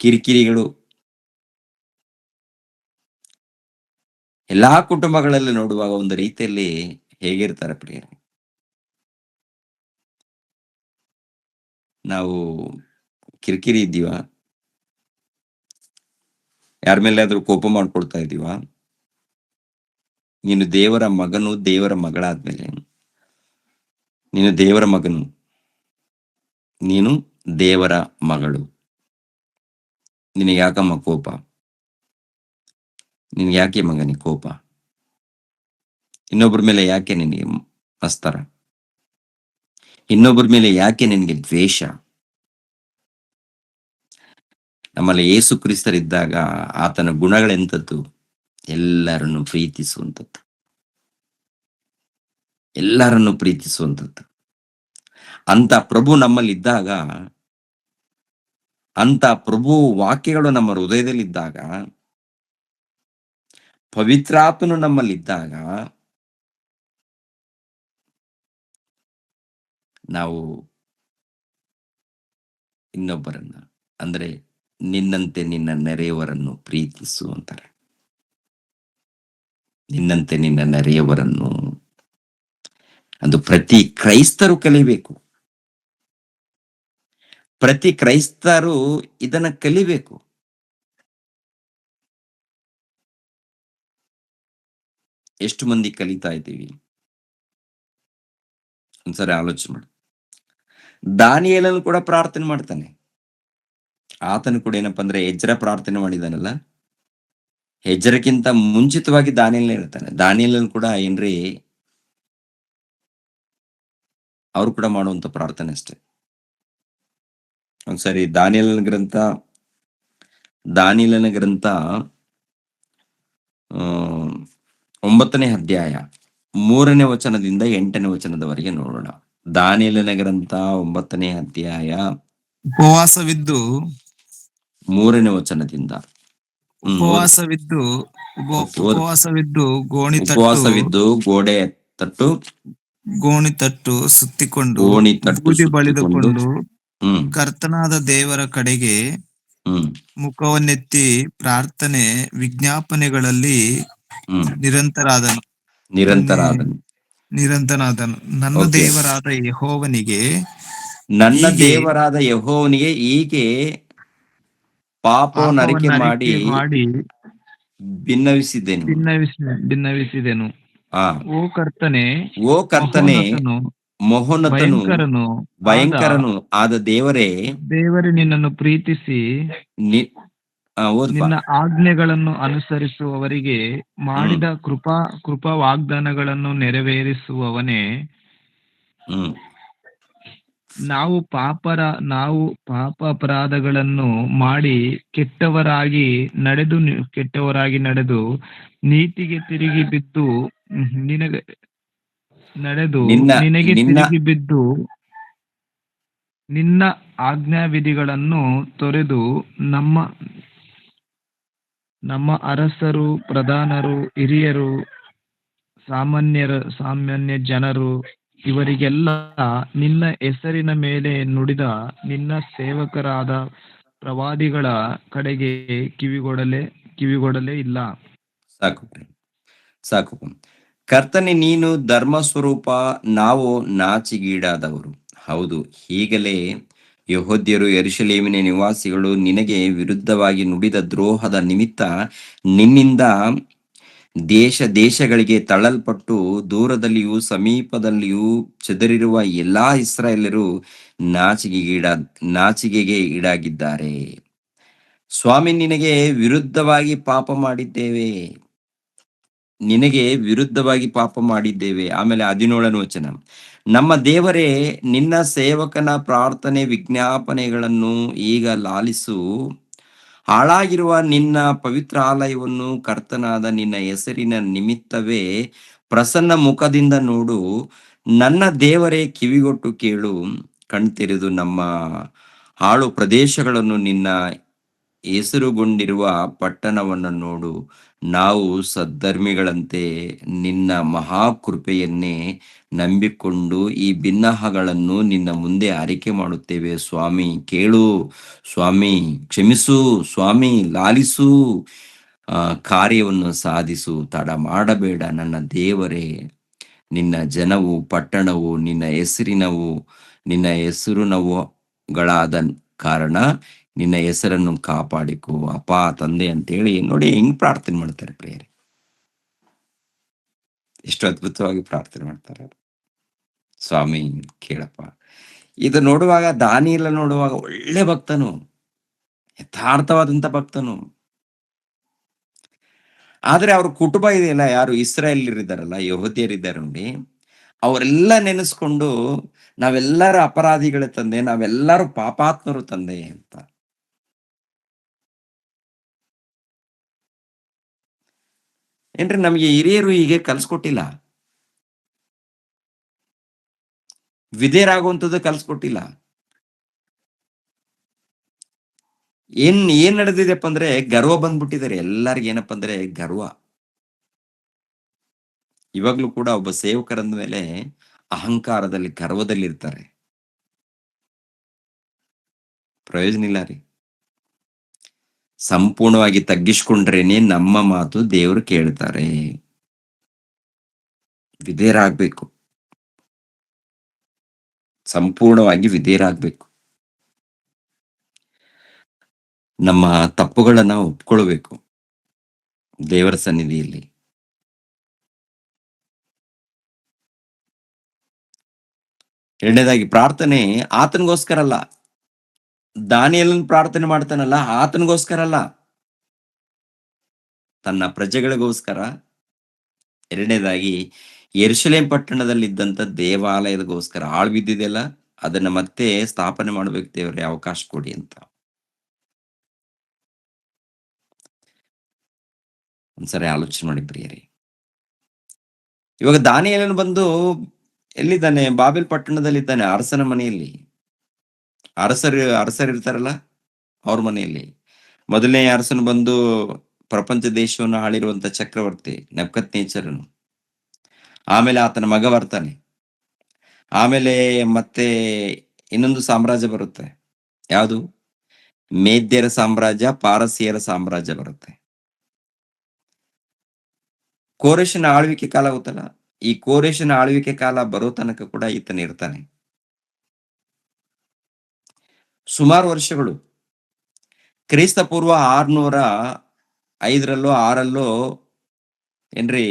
ಕಿರಿಕಿರಿಗಳು. ಎಲ್ಲಾ ಕುಟುಂಬಗಳಲ್ಲಿ ನೋಡುವಾಗ ಒಂದು ರೀತಿಯಲ್ಲಿ ಹೇಗಿರ್ತಾರೆ ಪ್ರಿಯರೇ? ನಾವು ಕಿರಿಕಿರಿ ಇದ್ದೀವ? ಯಾರ ಮೇಲಾದ್ರೂ ಕೋಪ ಮಾಡ್ಕೊಳ್ತಾ ಇದೀವ? ನೀನು ದೇವರ ಮಗನು, ದೇವರ ಮಗಳಾದ್ಮೇಲೆ ನೀನು ದೇವರ ಮಗನು, ನೀನು ದೇವರ ಮಗಳು. ನಿನಗೆ ಯಾಕಮ್ಮ ಕೋಪ? ನಿನ್ಗೆ ಯಾಕೆ ಮಗನಿ ಕೋಪ? ಇನ್ನೊಬ್ಬರ ಮೇಲೆ ಯಾಕೆ ನಿನಗೆ ಮಸ್ತರ? ಇನ್ನೊಬ್ಬರ ಮೇಲೆ ಯಾಕೆ ನಿನಗೆ ದ್ವೇಷ? ನಮ್ಮಲ್ಲಿ ಯೇಸು ಕ್ರಿಸ್ತರಿದ್ದಾಗ ಆತನ ಗುಣಗಳೆಂಥದ್ದು? ಎಲ್ಲರನ್ನು ಪ್ರೀತಿಸುವಂಥದ್ದು, ಎಲ್ಲರನ್ನು ಪ್ರೀತಿಸುವಂಥದ್ದು. ಅಂತ ಪ್ರಭು ನಮ್ಮಲ್ಲಿದ್ದಾಗ, ಅಂತ ಪ್ರಭು ವಾಕ್ಯಗಳು ನಮ್ಮ ಹೃದಯದಲ್ಲಿದ್ದಾಗ, ಪವಿತ್ರಾತ್ಮನು ನಮ್ಮಲ್ಲಿದ್ದಾಗ ನಾವು ಇನ್ನೊಬ್ಬರನ್ನ, ಅಂದ್ರೆ ನಿನ್ನಂತೆ ನಿನ್ನ ನೆರೆಯವರನ್ನು ಪ್ರೀತಿಸು ಅಂತಾರೆ. ನಿನ್ನಂತೆ ನಿನ್ನ ನೆರೆಯವರನ್ನು ಅದು ಪ್ರತಿ ಕ್ರೈಸ್ತರು ಕಲಿಬೇಕು. ಪ್ರತಿ ಕ್ರೈಸ್ತರು ಇದನ್ನ ಕಲಿಬೇಕು. ಎಷ್ಟು ಮಂದಿ ಕಲಿತಾ ಇದ್ದೀವಿ? ಒಂದ್ಸರಿ ಆಲೋಚನೆ ಮಾಡಿ. ದಾನಿಯೇಲನು ಕೂಡ ಪ್ರಾರ್ಥನೆ ಮಾಡ್ತಾನೆ. ಆತನು ಕೂಡ ಏನಪ್ಪಾ ಅಂದ್ರೆ ಎಜ್ರ ಪ್ರಾರ್ಥನೆ ಮಾಡಿದಾನಲ್ಲ, ಹೆಜ್ರಕ್ಕಿಂತ ಮುಂಚಿತವಾಗಿ ದಾನಿಯೇಲನೇ ಇರ್ತಾನೆ. ದಾನಿಯೇಲನು ಕೂಡ ಏನ್ರಿ ಅವ್ರು ಕೂಡ ಮಾಡುವಂತ ಪ್ರಾರ್ಥನೆ ಅಷ್ಟೇ. ಒಂದ್ಸರಿ ದಾನಿಯೇಲನ ಗ್ರಂಥ 9ನೇ ಅಧ್ಯಾಯ 3ನೇ ವಚನದಿಂದ 8ನೇ ವಚನದವರೆಗೆ ನೋಡೋಣ. ದಾನಿಯೇಲನ ಗ್ರಂಥ 9ನೇ ಅಧ್ಯಾಯ ಉಪವಾಸವಿದ್ದು 3ನೇ ವಚನದಿಂದ. ಉಪವಾಸವಿದ್ದು ಉಪವಾಸವಿದ್ದು ಗೋಡೆ ತಟ್ಟು ಗೋಣಿ ತಟ್ಟು ಸುತ್ತಿಕೊಂಡು ಗೋಣಿ ತಟ್ಟು ಬೂದಿ ಸುತ್ತಿಕೊಂಡು ಬಳಿದುಕೊಂಡು ಹ್ಮ್ ಕರ್ತನಾದ ದೇವರ ಕಡೆಗೆ ಹ್ಮ್ ಮುಖವನ್ನೆತ್ತಿ ಪ್ರಾರ್ಥನೆ ವಿಜ್ಞಾಪನೆಗಳಲ್ಲಿ ಹ್ಮ್ ನಿರಂತರಾದನು ನಿರಂತರ ನಿ- ಅದನ್ನು. ನಿರಂತನಾದನು. ನನ್ನ ಓಕೆ. ದೇವರಾದ ಯೆಹೋವನಿಗೆ ನನ್ನ ಹೀಗೆ ದೇವರಾದ ಯೆಹೋವನಿಗೆ ಹೀಗೆ ಪಾಪವನ್ನು ಅರಿಕೆ ಮಾಡಿ ಪಾಪವನ್ನರಿಕೆ ಮಾಡಿ ಭಿನ್ನವಿಸಿದ್ದೆನು. ಭಿನ್ನವಿಸಿದೆನು. ಆ ಓ ಕರ್ತನೆ, ಓ ಕರ್ತನೆ, ಮಹೋನ್ನತನು, ಮಹೋನ್ನತನು, ಭಯಂಕರನು ಆದ ಭಯಂಕರನು ಆದ ದೇವರೇ, ದೇವರೇ, ನಿನ್ನನ್ನು ಪ್ರೀತಿಸಿ ಓದಪ್ಪ. ನಿನ್ನ ಆಜ್ಞೆಗಳನ್ನು ಅನುಸರಿಸುವವರಿಗೆ ಮಾಡಿದ ಕೃಪಾ ವಾಗ್ದಾನಗಳನ್ನು ನೆರವೇರಿಸುವವನೇ, ಹ್ಮ್ ನಾವು ಪಾಪ ಅಪರಾಧಗಳನ್ನು ಮಾಡಿ ಕೆಟ್ಟವರಾಗಿ ನಡೆದು ನೀತಿಗೆ ತಿರುಗಿ ಬಿದ್ದು ನಿನಗೆ ತಿರುಗಿ ಬಿದ್ದು ನಿನ್ನ ಆಜ್ಞಾವಿಧಿಗಳನ್ನು ತೊರೆದು ನಮ್ಮ ಅರಸರು, ಪ್ರಧಾನರು, ಹಿರಿಯರು, ಸಾಮಾನ್ಯ ಜನರು ಇವರಿಗೆಲ್ಲ ನಿನ್ನ ಹೆಸರಿನ ಮೇಲೆ ನುಡಿದ ನಿನ್ನ ಸೇವಕರಾದ ಪ್ರವಾದಿಗಳ ಕಡೆಗೆ ಕಿವಿಗೊಡಲೇ ಇಲ್ಲ. ಸಾಕು. ಕರ್ತನೆ, ನೀನು ಧರ್ಮ ಸ್ವರೂಪ, ನಾವು ನಾಚಿಗೀಡಾದವರು. ಹೌದು, ಹೀಗಲೇ ಯೆಹೂದ್ಯರು, ಯೆರೂಸಲೇಮಿನ ನಿವಾಸಿಗಳು ನಿನಗೆ ವಿರುದ್ಧವಾಗಿ ನುಡಿದ ದ್ರೋಹದ ನಿಮಿತ್ತ ನಿನ್ನಿಂದ ದೇಶಗಳಿಗೆ ತಳ್ಳಲ್ಪಟ್ಟು ದೂರದಲ್ಲಿಯೂ ಸಮೀಪದಲ್ಲಿಯೂ ಚದರಿರುವ ಎಲ್ಲಾ ಇಸ್ರಾಯೇಲರು ನಾಚಿಕೆಗೆ ಈಡಾಗಿದ್ದಾರೆ. ಸ್ವಾಮಿ, ನಿನಗೆ ವಿರುದ್ಧವಾಗಿ ಪಾಪ ಮಾಡಿದ್ದೇವೆ. ಆಮೇಲೆ 17ನೇ ವಚನ, ನಮ್ಮ ದೇವರೇ, ನಿನ್ನ ಸೇವಕನ ಪ್ರಾರ್ಥನೆ ವಿಜ್ಞಾಪನೆಗಳನ್ನು ಈಗ ಲಾಲಿಸು. ಹಾಳಾಗಿರುವ ನಿನ್ನ ಪವಿತ್ರಾಲಯವನ್ನು ಕರ್ತನಾದ ನಿನ್ನ ಹೆಸರಿನ ನಿಮಿತ್ತವೇ ಪ್ರಸನ್ನ ಮುಖದಿಂದ ನೋಡು. ನನ್ನ ದೇವರೇ, ಕಿವಿಗೊಟ್ಟು ಕೇಳು. ಕಣ್ತೆರೆದು ನಮ್ಮ ಹಾಳು ಪ್ರದೇಶಗಳನ್ನು, ನಿನ್ನ ಹೆಸರುಗೊಂಡಿರುವ ಪಟ್ಟಣವನ್ನು ನೋಡು. ನಾವು ಸದ್ಧರ್ಮಿಗಳಂತೆ ನಿನ್ನ ಮಹಾಕೃಪೆಯನ್ನೇ ನಂಬಿಕೊಂಡು ಈ ಬಿನ್ನಹಗಳನ್ನು ನಿನ್ನ ಮುಂದೆ ಆರಿಕೆ ಮಾಡುತ್ತೇವೆ. ಸ್ವಾಮಿ ಕೇಳು, ಸ್ವಾಮಿ ಕ್ಷಮಿಸು, ಸ್ವಾಮಿ ಲಾಲಿಸು, ಕಾರ್ಯವನ್ನು ಸಾಧಿಸು, ತಡ ಮಾಡಬೇಡ. ನನ್ನ ದೇವರೇ, ನಿನ್ನ ಜನವು, ಪಟ್ಟಣವು ನಿನ್ನ ಹೆಸರಿನವುಗಳಾದ ಕಾರಣ ನಿನ್ನ ಹೆಸರನ್ನು ಕಾಪಾಡಿಕೋ ಅಪ್ಪ ತಂದೆ ಅಂತೇಳಿ ನೋಡಿ ಹೆಂಗ್ ಪ್ರಾರ್ಥನೆ ಮಾಡ್ತಾರೆ ಪ್ರಿಯರೇ. ಎಷ್ಟು ಅದ್ಭುತವಾಗಿ ಪ್ರಾರ್ಥನೆ ಮಾಡ್ತಾರೆ. ಸ್ವಾಮಿ ಕೇಳಪ್ಪ. ಇದು ನೋಡುವಾಗ, ದಾನಿಯೇಲ ನೋಡುವಾಗ ಒಳ್ಳೆ ಭಕ್ತನು, ಯಥಾರ್ಥವಾದಂತ ಭಕ್ತನು. ಆದ್ರೆ ಅವ್ರ ಕುಟುಂಬ ಇದೆಯಲ್ಲ, ಯಾರು ಇಸ್ರಾಯೇಲ್ಯರಿದ್ದಾರಲ್ಲ, ಯೆಹೂದ್ಯರಿದ್ದಾರೆ ನೋಡಿ, ಅವರೆಲ್ಲ ನೆನೆಸ್ಕೊಂಡು ನಾವೆಲ್ಲರ ಅಪರಾಧಿಗಳ ತಂದೆ, ನಾವೆಲ್ಲರೂ ಪಾಪಾತ್ಮರು ತಂದೆ ಅಂತ. ಏನ್ರಿ, ನಮಗೆ ಹಿರಿಯರು ಹೀಗೆ ಕಲ್ಸ್ಕೊಟ್ಟಿಲ್ಲ, ವಿಧೇಯರಾಗುವಂಥದ್ದು ಕಲ್ಸ್ಕೊಟ್ಟಿಲ್ಲ. ಏನ್ ನಡೆದಿದೆಪ್ಪ ಅಂದ್ರೆ ಗರ್ವ ಬಂದ್ಬಿಟ್ಟಿದ್ದಾರೆ ಎಲ್ಲರಿಗೂ. ಏನಪ್ಪ ಅಂದ್ರೆ ಗರ್ವ. ಇವಾಗ್ಲೂ ಕೂಡ ಒಬ್ಬ ಸೇವಕರಂದ ಮೇಲೆ ಅಹಂಕಾರದಲ್ಲಿ, ಗರ್ವದಲ್ಲಿ ಇರ್ತಾರೆ. ಪ್ರಯೋಜನ ಇಲ್ಲ ರೀ. ಸಂಪೂರ್ಣವಾಗಿ ತಗ್ಗಿಸ್ಕೊಂಡ್ರೇನೆ ನಮ್ಮ ಮಾತು ದೇವರು ಕೇಳ್ತಾರೆ. ವಿಧೇಯರಾಗ್ಬೇಕು, ಸಂಪೂರ್ಣವಾಗಿ ವಿಧೇಯರಾಗ್ಬೇಕು. ನಮ್ಮ ತಪ್ಪುಗಳನ್ನ ಒಪ್ಕೊಳ್ಬೇಕು ದೇವರ ಸನ್ನಿಧಿಯಲ್ಲಿ. ಎರಡನೇದಾಗಿ, ಪ್ರಾರ್ಥನೆ ಆತನಿಗೋಸ್ಕರ ಅಲ್ಲ. ದಾನಿಯೇಲನ ಪ್ರಾರ್ಥನೆ ಮಾಡ್ತಾನಲ್ಲ, ಆತನಿಗೋಸ್ಕರ ಅಲ್ಲ, ತನ್ನ ಪ್ರಜೆಗಳಿಗೋಸ್ಕರ. ಎರಡನೇದಾಗಿ, ಯೆರೂಸಲೇಮ್ ಪಟ್ಟಣದಲ್ಲಿದ್ದಂತ ದೇವಾಲಯದಗೋಸ್ಕರ. ಹಾಳು ಬಿದ್ದಿದೆಯಲ್ಲ, ಅದನ್ನ ಮತ್ತೆ ಸ್ಥಾಪನೆ ಮಾಡ್ಬೇಕು ದೇವರೇ, ಅವಕಾಶ ಕೊಡಿ ಅಂತ. ಒಂದ್ಸರಿ ಆಲೋಚನೆ ಮಾಡಿ ಪ್ರಿಯರೇ. ಇವಾಗ ದಾನಿಯೇಲನು ಬಂದು ಎಲ್ಲಿದ್ದಾನೆ? ಬಾಬೆಲ್ ಪಟ್ಟಣದಲ್ಲಿದ್ದಾನೆ, ಅರಸನ ಮನೆಯಲ್ಲಿ. ಅರಸರು ಇರ್ತಾರಲ್ಲ, ಅವ್ರ ಮನೆಯಲ್ಲಿ. ಮೊದಲನೇ ಅರಸನು ಬಂದು ಪ್ರಪಂಚ ದೇಶವನ್ನು ಆಳಿರುವಂತ ಚಕ್ರವರ್ತಿ ನೆಬೂಕದ್ನೆಚ್ಚರನು. ಆಮೇಲೆ ಆತನ ಮಗ ಬರ್ತಾನೆ. ಆಮೇಲೆ ಮತ್ತೆ ಇನ್ನೊಂದು ಸಾಮ್ರಾಜ್ಯ ಬರುತ್ತೆ. ಯಾವುದು? ಮೇದ್ಯರ ಸಾಮ್ರಾಜ್ಯ, ಪಾರಸಿಯರ ಸಾಮ್ರಾಜ್ಯ ಬರುತ್ತೆ. ಕೋರೆಷನ ಆಳ್ವಿಕೆ ಕಾಲ ಗೊತ್ತಲ್ಲ, ಈ ಕೋರೆಷನ ಆಳ್ವಿಕೆ ಕಾಲ ಬರೋ ತನಕ ಕೂಡ ಈತನ ಇರ್ತಾನೆ. ಸುಮಾರು ವರ್ಷಗಳು. ಕ್ರಿಸ್ತ ಪೂರ್ವ 605ರಲ್ಲೋ 6ರಲ್ಲೋ ಏನ್ರಿ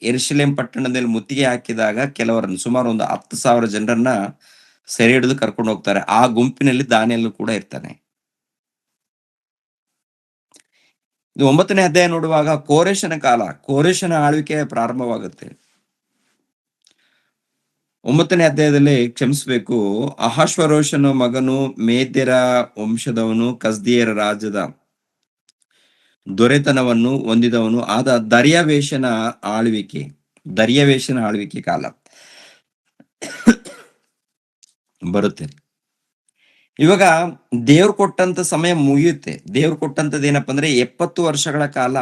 ಯೆರೂಸಲೇಮ್ ಪಟ್ಟಣದಲ್ಲಿ ಮುತ್ತಿಗೆ ಹಾಕಿದಾಗ ಕೆಲವರನ್ನು ಸುಮಾರು ಒಂದು 10,000 ಜನರನ್ನ ಸೆರೆ ಹಿಡಿದು ಕರ್ಕೊಂಡು ಹೋಗ್ತಾರೆ. ಆ ಗುಂಪಿನಲ್ಲಿ ದಾನಿಯೇಲನು ಕೂಡ ಇರ್ತಾನೆ. ಇದು 9ನೇ ಅಧ್ಯಾಯ ನೋಡುವಾಗ ಕೋರೆಷನ ಕಾಲ, ಕೋರೆಷನ ಆಳ್ವಿಕೆ ಪ್ರಾರಂಭವಾಗುತ್ತೆ. 9ನೇ ಅಧ್ಯಾಯದಲ್ಲಿ ಕ್ಷಮಿಸಬೇಕು, ಅಹಶ್ವೇರೋಷನ ಮಗನು, ಮೇದ್ಯರ ವಂಶದವನು, ಕಸ್ದೀಯರ ರಾಜ್ಯದ ದೊರೆತನವನ್ನು ಹೊಂದಿದವನು ಆದ ದರ್ಯಾವೇಶನ ಆಳ್ವಿಕೆ ಕಾಲ ಬರುತ್ತೆ. ಇವಾಗ ದೇವ್ರು ಕೊಟ್ಟಂತ ಸಮಯ ಮುಗಿಯುತ್ತೆ. ದೇವ್ರು ಕೊಟ್ಟಂತದ್ದು ಏನಪ್ಪಾ ಅಂದ್ರೆ 70 ವರ್ಷಗಳ ಕಾಲ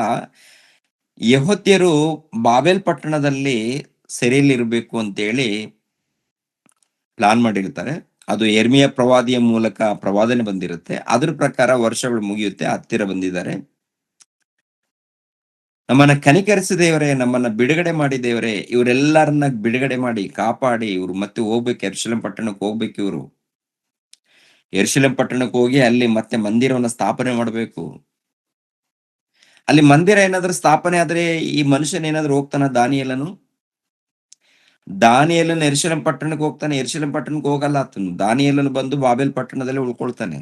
ಯೆಹೂದ್ಯರು ಬಾಬೆಲ್ ಪಟ್ಟಣದಲ್ಲಿ ಸೆರೆಯಲ್ಲಿರ್ಬೇಕು ಅಂತೇಳಿ ಪ್ಲಾನ್ ಮಾಡಿರ್ತಾರೆ. ಅದು ಯೆರ್ಮೀಯ ಪ್ರವಾದಿಯ ಮೂಲಕ ಪ್ರವಾದನೆ ಬಂದಿರುತ್ತೆ. ಅದ್ರ ಪ್ರಕಾರ ವರ್ಷಗಳು ಮುಗಿಯುತ್ತೆ, ಹತ್ತಿರ ಬಂದಿದ್ದಾರೆ. ನಮ್ಮನ್ನ ಕನಿಕರಿಸಿ ದೇವರೇ, ನಮ್ಮನ್ನ ಬಿಡುಗಡೆ ಮಾಡಿ ದೇವರೇ, ಇವರೆಲ್ಲರನ್ನ ಬಿಡುಗಡೆ ಮಾಡಿ ಕಾಪಾಡಿ, ಇವ್ರು ಮತ್ತೆ ಹೋಗ್ಬೇಕು, ಯೆರೂಸಲೇಮ್ ಪಟ್ಟಣಕ್ಕೆ ಹೋಗ್ಬೇಕು. ಇವರು ಯೆರೂಸಲೇಮ್ ಪಟ್ಟಣಕ್ಕೆ ಹೋಗಿ ಅಲ್ಲಿ ಮತ್ತೆ ಮಂದಿರವನ್ನ ಸ್ಥಾಪನೆ ಮಾಡಬೇಕು. ಅಲ್ಲಿ ಮಂದಿರ ಏನಾದ್ರೂ ಸ್ಥಾಪನೆ ಆದ್ರೆ ಈ ಮನುಷ್ಯನ ಏನಾದ್ರೂ ಹೋಗ್ತಾನ? ದಾನಿಯೇಲನು ಯೆರೂಸಲೇಮ್ ಪಟ್ಟಣಕ್ಕೆ ಹೋಗ್ತಾನೆ? ಯೆರೂಸಲೇಮ್ ಪಟ್ಟಣಕ್ಕೆ ಹೋಗಲ್ಲ ಆತನು. ದಾನಿಯೇಲನು ಬಂದು ಬಾಬೆಲ್ ಪಟ್ಟಣದಲ್ಲಿ ಉಳ್ಕೊಳ್ತಾನೆ.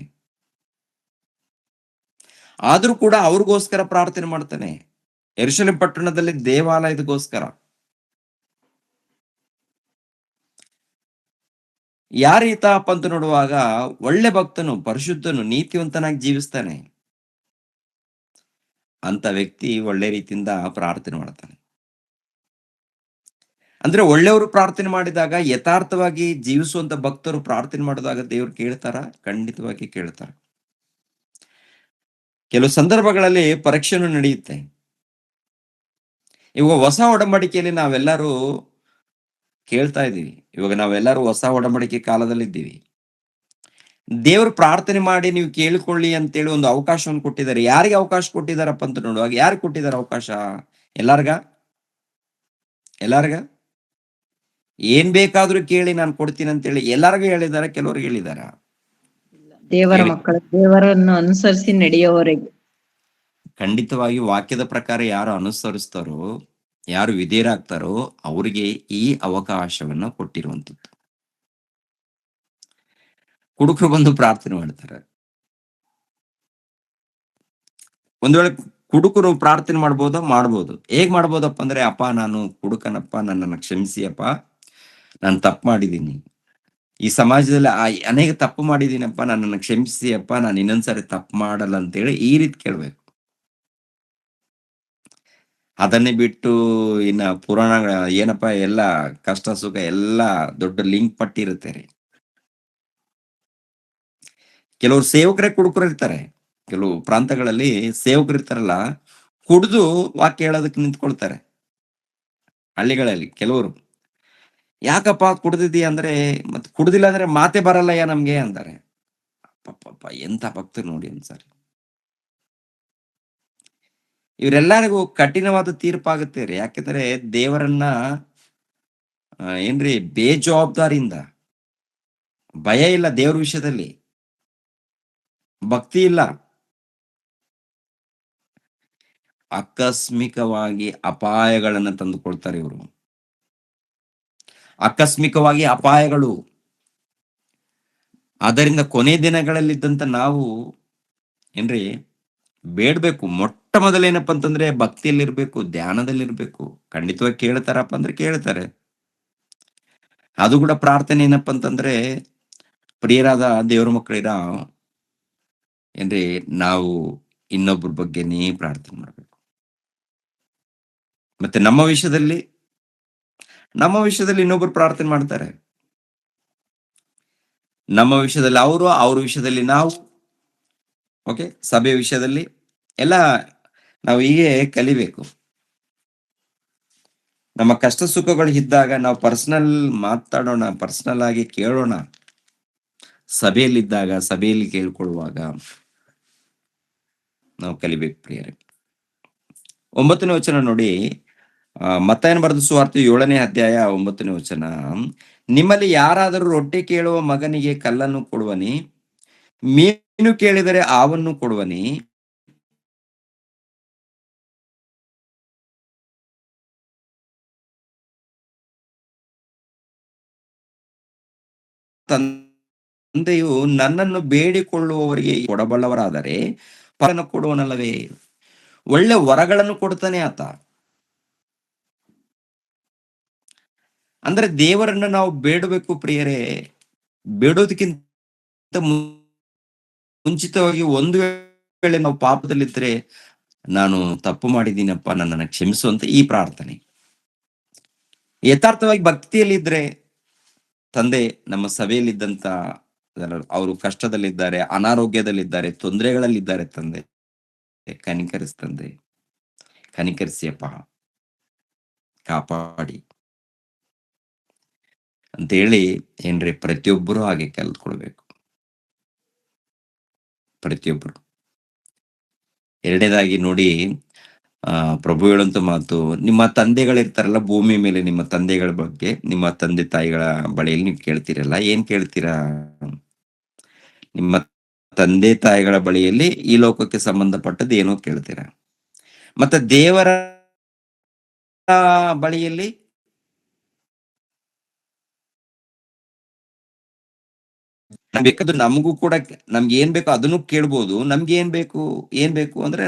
ಆದ್ರೂ ಕೂಡ ಅವ್ರಿಗೋಸ್ಕರ ಪ್ರಾರ್ಥನೆ ಮಾಡ್ತಾನೆ, ಯೆರೂಸಲೇಮ್ ಪಟ್ಟಣದಲ್ಲಿ ದೇವಾಲಯದಗೋಸ್ಕರ. ಯಾರೀತ ಅಪ್ಪ ಅಂತ ನೋಡುವಾಗ ಒಳ್ಳೆ ಭಕ್ತನು, ಪರಿಶುದ್ಧನು, ನೀತಿವಂತನಾಗಿ ಜೀವಿಸ್ತಾನೆ. ಅಂತ ವ್ಯಕ್ತಿ ಒಳ್ಳೆ ರೀತಿಯಿಂದ ಪ್ರಾರ್ಥನೆ ಮಾಡ್ತಾನೆ. ಅಂದ್ರೆ ಒಳ್ಳೆಯವರು ಪ್ರಾರ್ಥನೆ ಮಾಡಿದಾಗ, ಯಥಾರ್ಥವಾಗಿ ಜೀವಿಸುವಂತ ಭಕ್ತರು ಪ್ರಾರ್ಥನೆ ಮಾಡಿದಾಗ ದೇವ್ರು ಕೇಳ್ತಾರ? ಖಂಡಿತವಾಗಿ ಕೇಳ್ತಾರ. ಕೆಲವು ಸಂದರ್ಭಗಳಲ್ಲಿ ಪರೀಕ್ಷೆನೂ ನಡೆಯುತ್ತೆ. ಇವಾಗ ಹೊಸ ಒಡಂಬಡಿಕೆಯಲ್ಲಿ ನಾವೆಲ್ಲರೂ ಕೇಳ್ತಾ ಇದ್ದೀವಿ. ಇವಾಗ ನಾವೆಲ್ಲರೂ ಹೊಸ ಒಡಂಬಡಿಕೆ ಕಾಲದಲ್ಲಿ ಇದ್ದೀವಿ. ದೇವ್ರು ಪ್ರಾರ್ಥನೆ ಮಾಡಿ ನೀವು ಕೇಳಿಕೊಳ್ಳಿ ಅಂತೇಳಿ ಒಂದು ಅವಕಾಶವನ್ನು ಕೊಟ್ಟಿದ್ದಾರೆ. ಯಾರಿಗೆ ಅವಕಾಶ ಕೊಟ್ಟಿದಾರಪ್ಪ ಅಂತ ನೋಡುವಾಗ, ಯಾರಿಗೆ ಕೊಟ್ಟಿದ್ದಾರೆ ಅವಕಾಶ? ಎಲ್ಲಾರ್ಗ ಏನ್ ಬೇಕಾದ್ರೂ ಕೇಳಿ ನಾನು ಕೊಡ್ತೀನಿ ಅಂತೇಳಿ ಎಲ್ಲಾರ್ಗೂ ಹೇಳಿದಾರ? ಕೆಲವ್ರಿಗೆ ಹೇಳಿದಾರ? ದೇವರ ಮಕ್ಕಳು, ದೇವರನ್ನು ಅನುಸರಿಸಿ ನಡೆಯುವವರೆಗೆ. ಖಂಡಿತವಾಗಿ ವಾಕ್ಯದ ಪ್ರಕಾರ ಯಾರು ಅನುಸರಿಸ್ತಾರೋ, ಯಾರು ವಿಧೇಯರಾಗ್ತಾರೋ ಅವರಿಗೆ ಈ ಅವಕಾಶವನ್ನ ಕೊಟ್ಟಿರುವಂತದ್ದು. ಕುಡುಕರು ಬಂದು ಪ್ರಾರ್ಥನೆ ಮಾಡ್ತಾರೆ. ಒಂದ್ ವೇಳೆ ಕುಡುಕರು ಪ್ರಾರ್ಥನೆ ಮಾಡ್ಬೋದು. ಹೇಗ್ ಮಾಡ್ಬೋದಪ್ಪ ಅಂದ್ರೆ, ಅಪ್ಪ ನಾನು ಕುಡುಕನಪ್ಪ, ನನ್ನನ್ನು ಕ್ಷಮಿಸಿ ಅಪ್ಪ, ನಾನು ತಪ್ಪು ಮಾಡಿದ್ದೀನಿ, ಈ ಸಮಾಜದಲ್ಲಿ ಅನೇಕ ತಪ್ಪು ಮಾಡಿದ್ದೀನಪ್ಪ, ನನ್ನನ್ನು ಕ್ಷಮಿಸಿ ಅಪ್ಪ, ನಾನು ಇನ್ನೊಂದ್ಸರಿ ತಪ್ಪು ಮಾಡಲ್ಲ ಅಂತೇಳಿ ಈ ರೀತಿ ಕೇಳ್ಬೇಕು. ಅದನ್ನೇ ಬಿಟ್ಟು ಇನ್ನ ಪುರಾಣ ಏನಪ್ಪಾ ಎಲ್ಲ ಕಷ್ಟ ಸುಖ ಎಲ್ಲ ದೊಡ್ಡ ಲಿಂಕ್ ಪಟ್ಟಿರುತ್ತೆ ರೀ. ಕೆಲವರು ಸೇವಕರೇ ಕುಡುಕರು ಇರ್ತಾರೆ. ಕೆಲವು ಪ್ರಾಂತಗಳಲ್ಲಿ ಸೇವಕರು ಇರ್ತಾರಲ್ಲ, ಕುಡಿದು ವಾಕ್ಯ ಹೇಳೋದಕ್ಕೆ ನಿಂತ್ಕೊಳ್ತಾರೆ. ಹಳ್ಳಿಗಳಲ್ಲಿ ಕೆಲವರು, ಯಾಕಪ್ಪ ಕುಡ್ದಿದ್ದೀಯ ಅಂದ್ರೆ, ಮತ್ತೆ ಕುಡ್ದಿಲ್ಲ ಅಂದ್ರೆ ಮಾತೆ ಬರಲ್ಲಯ್ಯ ನಮ್ಗೆ ಅಂತಾರೆ. ಅಪ್ಪಪ್ಪ ಎಂತ ಭಕ್ತರು ನೋಡಿ ಅನ್ಸರಿ. ಇವರೆಲ್ಲರಿಗೂ ಕಠಿಣವಾದ ತೀರ್ಪಾಗುತ್ತೆ ರೀ. ಯಾಕೆಂದ್ರೆ ದೇವರನ್ನ ಏನ್ರಿ ಬೇಜವಾಬ್ದಾರಿಯಿಂದ, ಭಯ ಇಲ್ಲ ದೇವ್ರ ವಿಷಯದಲ್ಲಿ, ಭಕ್ತಿ ಇಲ್ಲ, ಆಕಸ್ಮಿಕವಾಗಿ ಅಪಾಯಗಳನ್ನ ತಂದುಕೊಳ್ತಾರೆ ಇವರು. ಆಕಸ್ಮಿಕವಾಗಿ ಅಪಾಯಗಳು. ಆದ್ದರಿಂದ ಕೊನೆ ದಿನಗಳಲ್ಲಿದ್ದಂತ ನಾವು ಏನ್ರಿ ಬೇಡ್ಬೇಕು. ಮೊಟ್ಟ ಮೊದಲೇನಪ್ಪ ಅಂತಂದ್ರೆ ಭಕ್ತಿಯಲ್ಲಿರ್ಬೇಕು, ಧ್ಯಾನದಲ್ಲಿರ್ಬೇಕು. ಖಂಡಿತವಾಗಿ ಕೇಳ್ತಾರಪ್ಪ ಅಂದ್ರೆ ಕೇಳ್ತಾರೆ. ಅದು ಕೂಡ ಪ್ರಾರ್ಥನೆ ಏನಪ್ಪ ಅಂತಂದ್ರೆ, ಪ್ರಿಯರಾದ ದೇವ್ರ ಮಕ್ಕಳಿರ ಏನ್ರಿ, ನಾವು ಇನ್ನೊಬ್ಬರ ಬಗ್ಗೆನೇ ಪ್ರಾರ್ಥನೆ ಮಾಡ್ಬೇಕು. ಮತ್ತೆ ನಮ್ಮ ವಿಷಯದಲ್ಲಿ ಇನ್ನೊಬ್ರು ಪ್ರಾರ್ಥನೆ ಮಾಡ್ತಾರೆ. ನಮ್ಮ ವಿಷಯದಲ್ಲಿ ಅವರು, ಅವ್ರ ವಿಷಯದಲ್ಲಿ ನಾವು, ಓಕೆ, ಸಭೆ ವಿಷಯದಲ್ಲಿ ಎಲ್ಲ ನಾವು ಹೀಗೆ ಕಲಿಬೇಕು. ನಮ್ಮ ಕಷ್ಟ ಸುಖಗಳು ಇದ್ದಾಗ ನಾವು ಪರ್ಸನಲ್ ಮಾತಾಡೋಣ, ಪರ್ಸನಲ್ ಆಗಿ ಕೇಳೋಣ. ಸಭೆಯಲ್ಲಿದ್ದಾಗ, ಸಭೆಯಲ್ಲಿ ಕೇಳ್ಕೊಳ್ಳುವಾಗ ನಾವು ಕಲಿಬೇಕು ಪ್ರಿಯರೇ. 9ನೇ ವಚನ ನೋಡಿ. ಮತ್ತಾಯನ ಬರೆದ ಸುವಾರ್ತೆ 7ನೇ ಅಧ್ಯಾಯ 9ನೇ ವಚನ. ನಿಮ್ಮಲ್ಲಿ ಯಾರಾದರೂ ರೊಟ್ಟಿ ಕೇಳುವ ಮಗನಿಗೆ ಕಲ್ಲನ್ನು ಕೊಡುವನಿ? ಮೀನು ಕೇಳಿದರೆ ಆವನ್ನು ಕೊಡುವನಿ? ತಂದೆಯು ನನ್ನನ್ನು ಬೇಡಿಕೊಳ್ಳುವವರಿಗೆ ಕೊಡಬಲ್ಲವರಾದರೆ ಪರನು ಕೊಡುವನಲ್ಲವೇ? ಒಳ್ಳೆ ವರಗಳನ್ನು ಕೊಡ್ತಾನೆ ಆತ. ಅಂದ್ರೆ ದೇವರನ್ನ ನಾವು ಬೇಡಬೇಕು ಪ್ರಿಯರೇ. ಬೇಡೋದಕ್ಕಿಂತ ಮುಂಚಿತವಾಗಿ ಒಂದು ವೇಳೆ ನಾವು ಪಾಪದಲ್ಲಿದ್ರೆ, ನಾನು ತಪ್ಪು ಮಾಡಿದ್ದೀನಪ್ಪ, ನನ್ನನ್ನು ಕ್ಷಮಿಸು ಅಂತ ಈ ಪ್ರಾರ್ಥನೆ. ಯಥಾರ್ಥವಾಗಿ ಭಕ್ತಿಯಲ್ಲಿದ್ರೆ, ತಂದೆ ನಮ್ಮ ಸಭೆಯಲ್ಲಿದ್ದಂತ ಅವರು ಕಷ್ಟದಲ್ಲಿದ್ದಾರೆ, ಅನಾರೋಗ್ಯದಲ್ಲಿದ್ದಾರೆ, ತೊಂದರೆಗಳಲ್ಲಿದ್ದಾರೆ, ತಂದೆ ಕನಿಕರಿಸ್ತಂದೆ, ಕನಿಕರಿಸಿಯಪ್ಪ, ಕಾಪಾಡಿ ಅಂತೇಳಿ ಏನ್ರಿ ಪ್ರತಿಯೊಬ್ಬರು ಹಾಗೆ ಕಲ್ತ್ಕೊಳ್ಬೇಕು. ಪ್ರತಿಯೊಬ್ಬರು. ಎರಡನೇದಾಗಿ ನೋಡಿ, ಪ್ರಭು ಹೇಳುವಂತ ಮಾತು, ನಿಮ್ಮ ತಂದೆಗಳಿರ್ತಾರಲ್ಲ ಭೂಮಿ ಮೇಲೆ, ನಿಮ್ಮ ತಂದೆಗಳ ಬಗ್ಗೆ, ನಿಮ್ಮ ತಂದೆ ತಾಯಿಗಳ ಬಳಿಯಲ್ಲಿ ನೀವು ಕೇಳ್ತೀರಲ್ಲ, ಏನ್ ಕೇಳ್ತೀರಾ? ನಿಮ್ಮ ತಂದೆ ತಾಯಿಗಳ ಬಳಿಯಲ್ಲಿ ಈ ಲೋಕಕ್ಕೆ ಸಂಬಂಧಪಟ್ಟದ್ದು ಏನೋ ಕೇಳ್ತೀರಾ. ಮತ್ತೆ ದೇವರ ಬಳಿಯಲ್ಲಿ ಬೇಕಾದ್ರೆ ನಮಗೂ ಕೂಡ ನಮ್ಗೆ ಏನ್ ಬೇಕೋ ಅದನ್ನು ಕೇಳ್ಬೋದು. ನಮ್ಗೆ ಏನ್ ಬೇಕು ಅಂದ್ರೆ,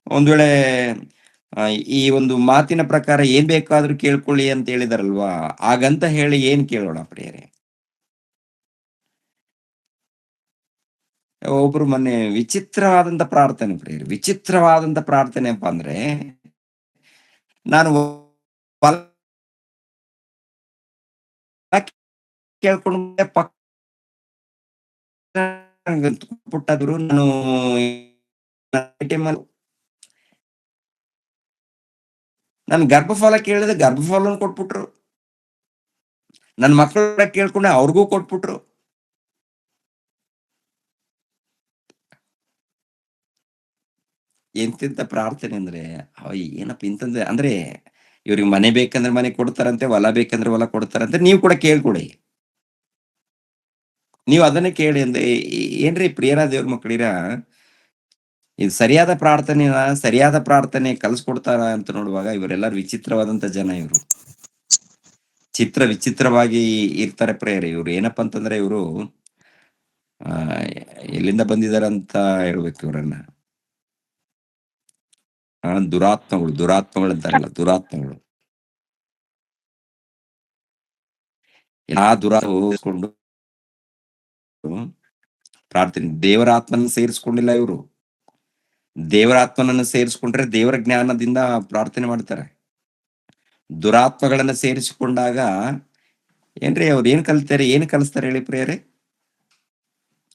ಒಂದ್ ವೇಳೆ ಈ ಒಂದು ಮಾತಿನ ಪ್ರಕಾರ ಏನ್ ಬೇಕಾದ್ರೂ ಕೇಳ್ಕೊಳ್ಳಿ ಅಂತ ಹೇಳಿದಾರಲ್ವಾ, ಹಾಗಂತ ಹೇಳಿ ಏನ್ ಕೇಳೋಣ ಪ್ರಿಯರೇ? ಒಬ್ರು ಮೊನ್ನೆ ವಿಚಿತ್ರವಾದಂತ ಪ್ರಾರ್ಥನೆ ಪ್ರಿಯರೇ, ವಿಚಿತ್ರವಾದಂತ ಪ್ರಾರ್ಥನೆ ಅಪ್ಪ ಅಂದ್ರೆ, ನಾನು ಕೇಳ್ಕೊಂಡೆ ಪುಟ್ಟದ್ರು, ನಾನು ನನ್ ಗರ್ಭಫಲ ಕೇಳಿದ್ರೆ ಗರ್ಭಫಲನು ಕೊಟ್ಬಿಟ್ರು. ನನ್ ಮಕ್ಕಳ ಕೇಳ್ಕೊಂಡೆ ಅವ್ರಿಗೂ ಕೊಟ್ಬಿಟ್ರು. ಎಂತೆಂತ ಪ್ರಾರ್ಥನೆ ಅಂದ್ರೆ, ಏನಪ್ಪ ಇಂತಂದ್ರೆ, ಅಂದ್ರೆ ಇವ್ರಿಗೆ ಮನೆ ಬೇಕಂದ್ರೆ ಮನೆ ಕೊಡ್ತಾರಂತೆ, ಹೊಲ ಬೇಕಂದ್ರೆ ಹೊಲ ಕೊಡ್ತಾರಂತೆ. ನೀವು ಕೂಡ ಕೇಳ್ಕೊಡಿ, ನೀವು ಅದನ್ನೇ ಕೇಳಿ ಅಂದ್ರೆ ಏನ್ರಿ ಪ್ರಿಯರ ದೇವ್ರ ಮಕ್ಕಳಿರ. ಇದು ಸರಿಯಾದ ಪ್ರಾರ್ಥನೆ ಕಲ್ಸ್ಕೊಡ್ತಾರ ಅಂತ ನೋಡುವಾಗ, ಇವರೆಲ್ಲರೂ ವಿಚಿತ್ರವಾದಂತ ಜನ. ಇವರು ವಿಚಿತ್ರವಾಗಿ ಇರ್ತಾರೆ ಪ್ರೇಯರ್. ಇವ್ರು ಏನಪ್ಪಾ ಅಂತಂದ್ರೆ, ಇವರು ಎಲ್ಲಿಂದ ಬಂದಿದಾರಂತ ಹೇಳ್ಬೇಕು ಇವ್ರನ್ನ. ದುರಾತ್ಮಗಳು ಅಂತಾರಲ್ಲ, ದುರಾತ್ಮಗಳು. ಆ ದುರಾತ್ಮಕೊಂಡು ಪ್ರಾರ್ಥನೆ, ದೇವರ ಆತ್ಮನ ಸೇರಿಸ್ಕೊಂಡಿಲ್ಲ ಇವರು. ದೇವರ ಆತ್ಮನನ್ನು ಸೇರಿಸ್ಕೊಂಡ್ರೆ ದೇವರ ಜ್ಞಾನದಿಂದ ಪ್ರಾರ್ಥನೆ ಮಾಡ್ತಾರೆ. ದುರಾತ್ಮಗಳನ್ನ ಸೇರಿಸಿಕೊಂಡಾಗ ಏನ್ರಿ ಅವ್ರು ಏನ್ ಕಲಿಸ್ತಾರೆ ಹೇಳಿ ಪ್ರಿಯರೇ?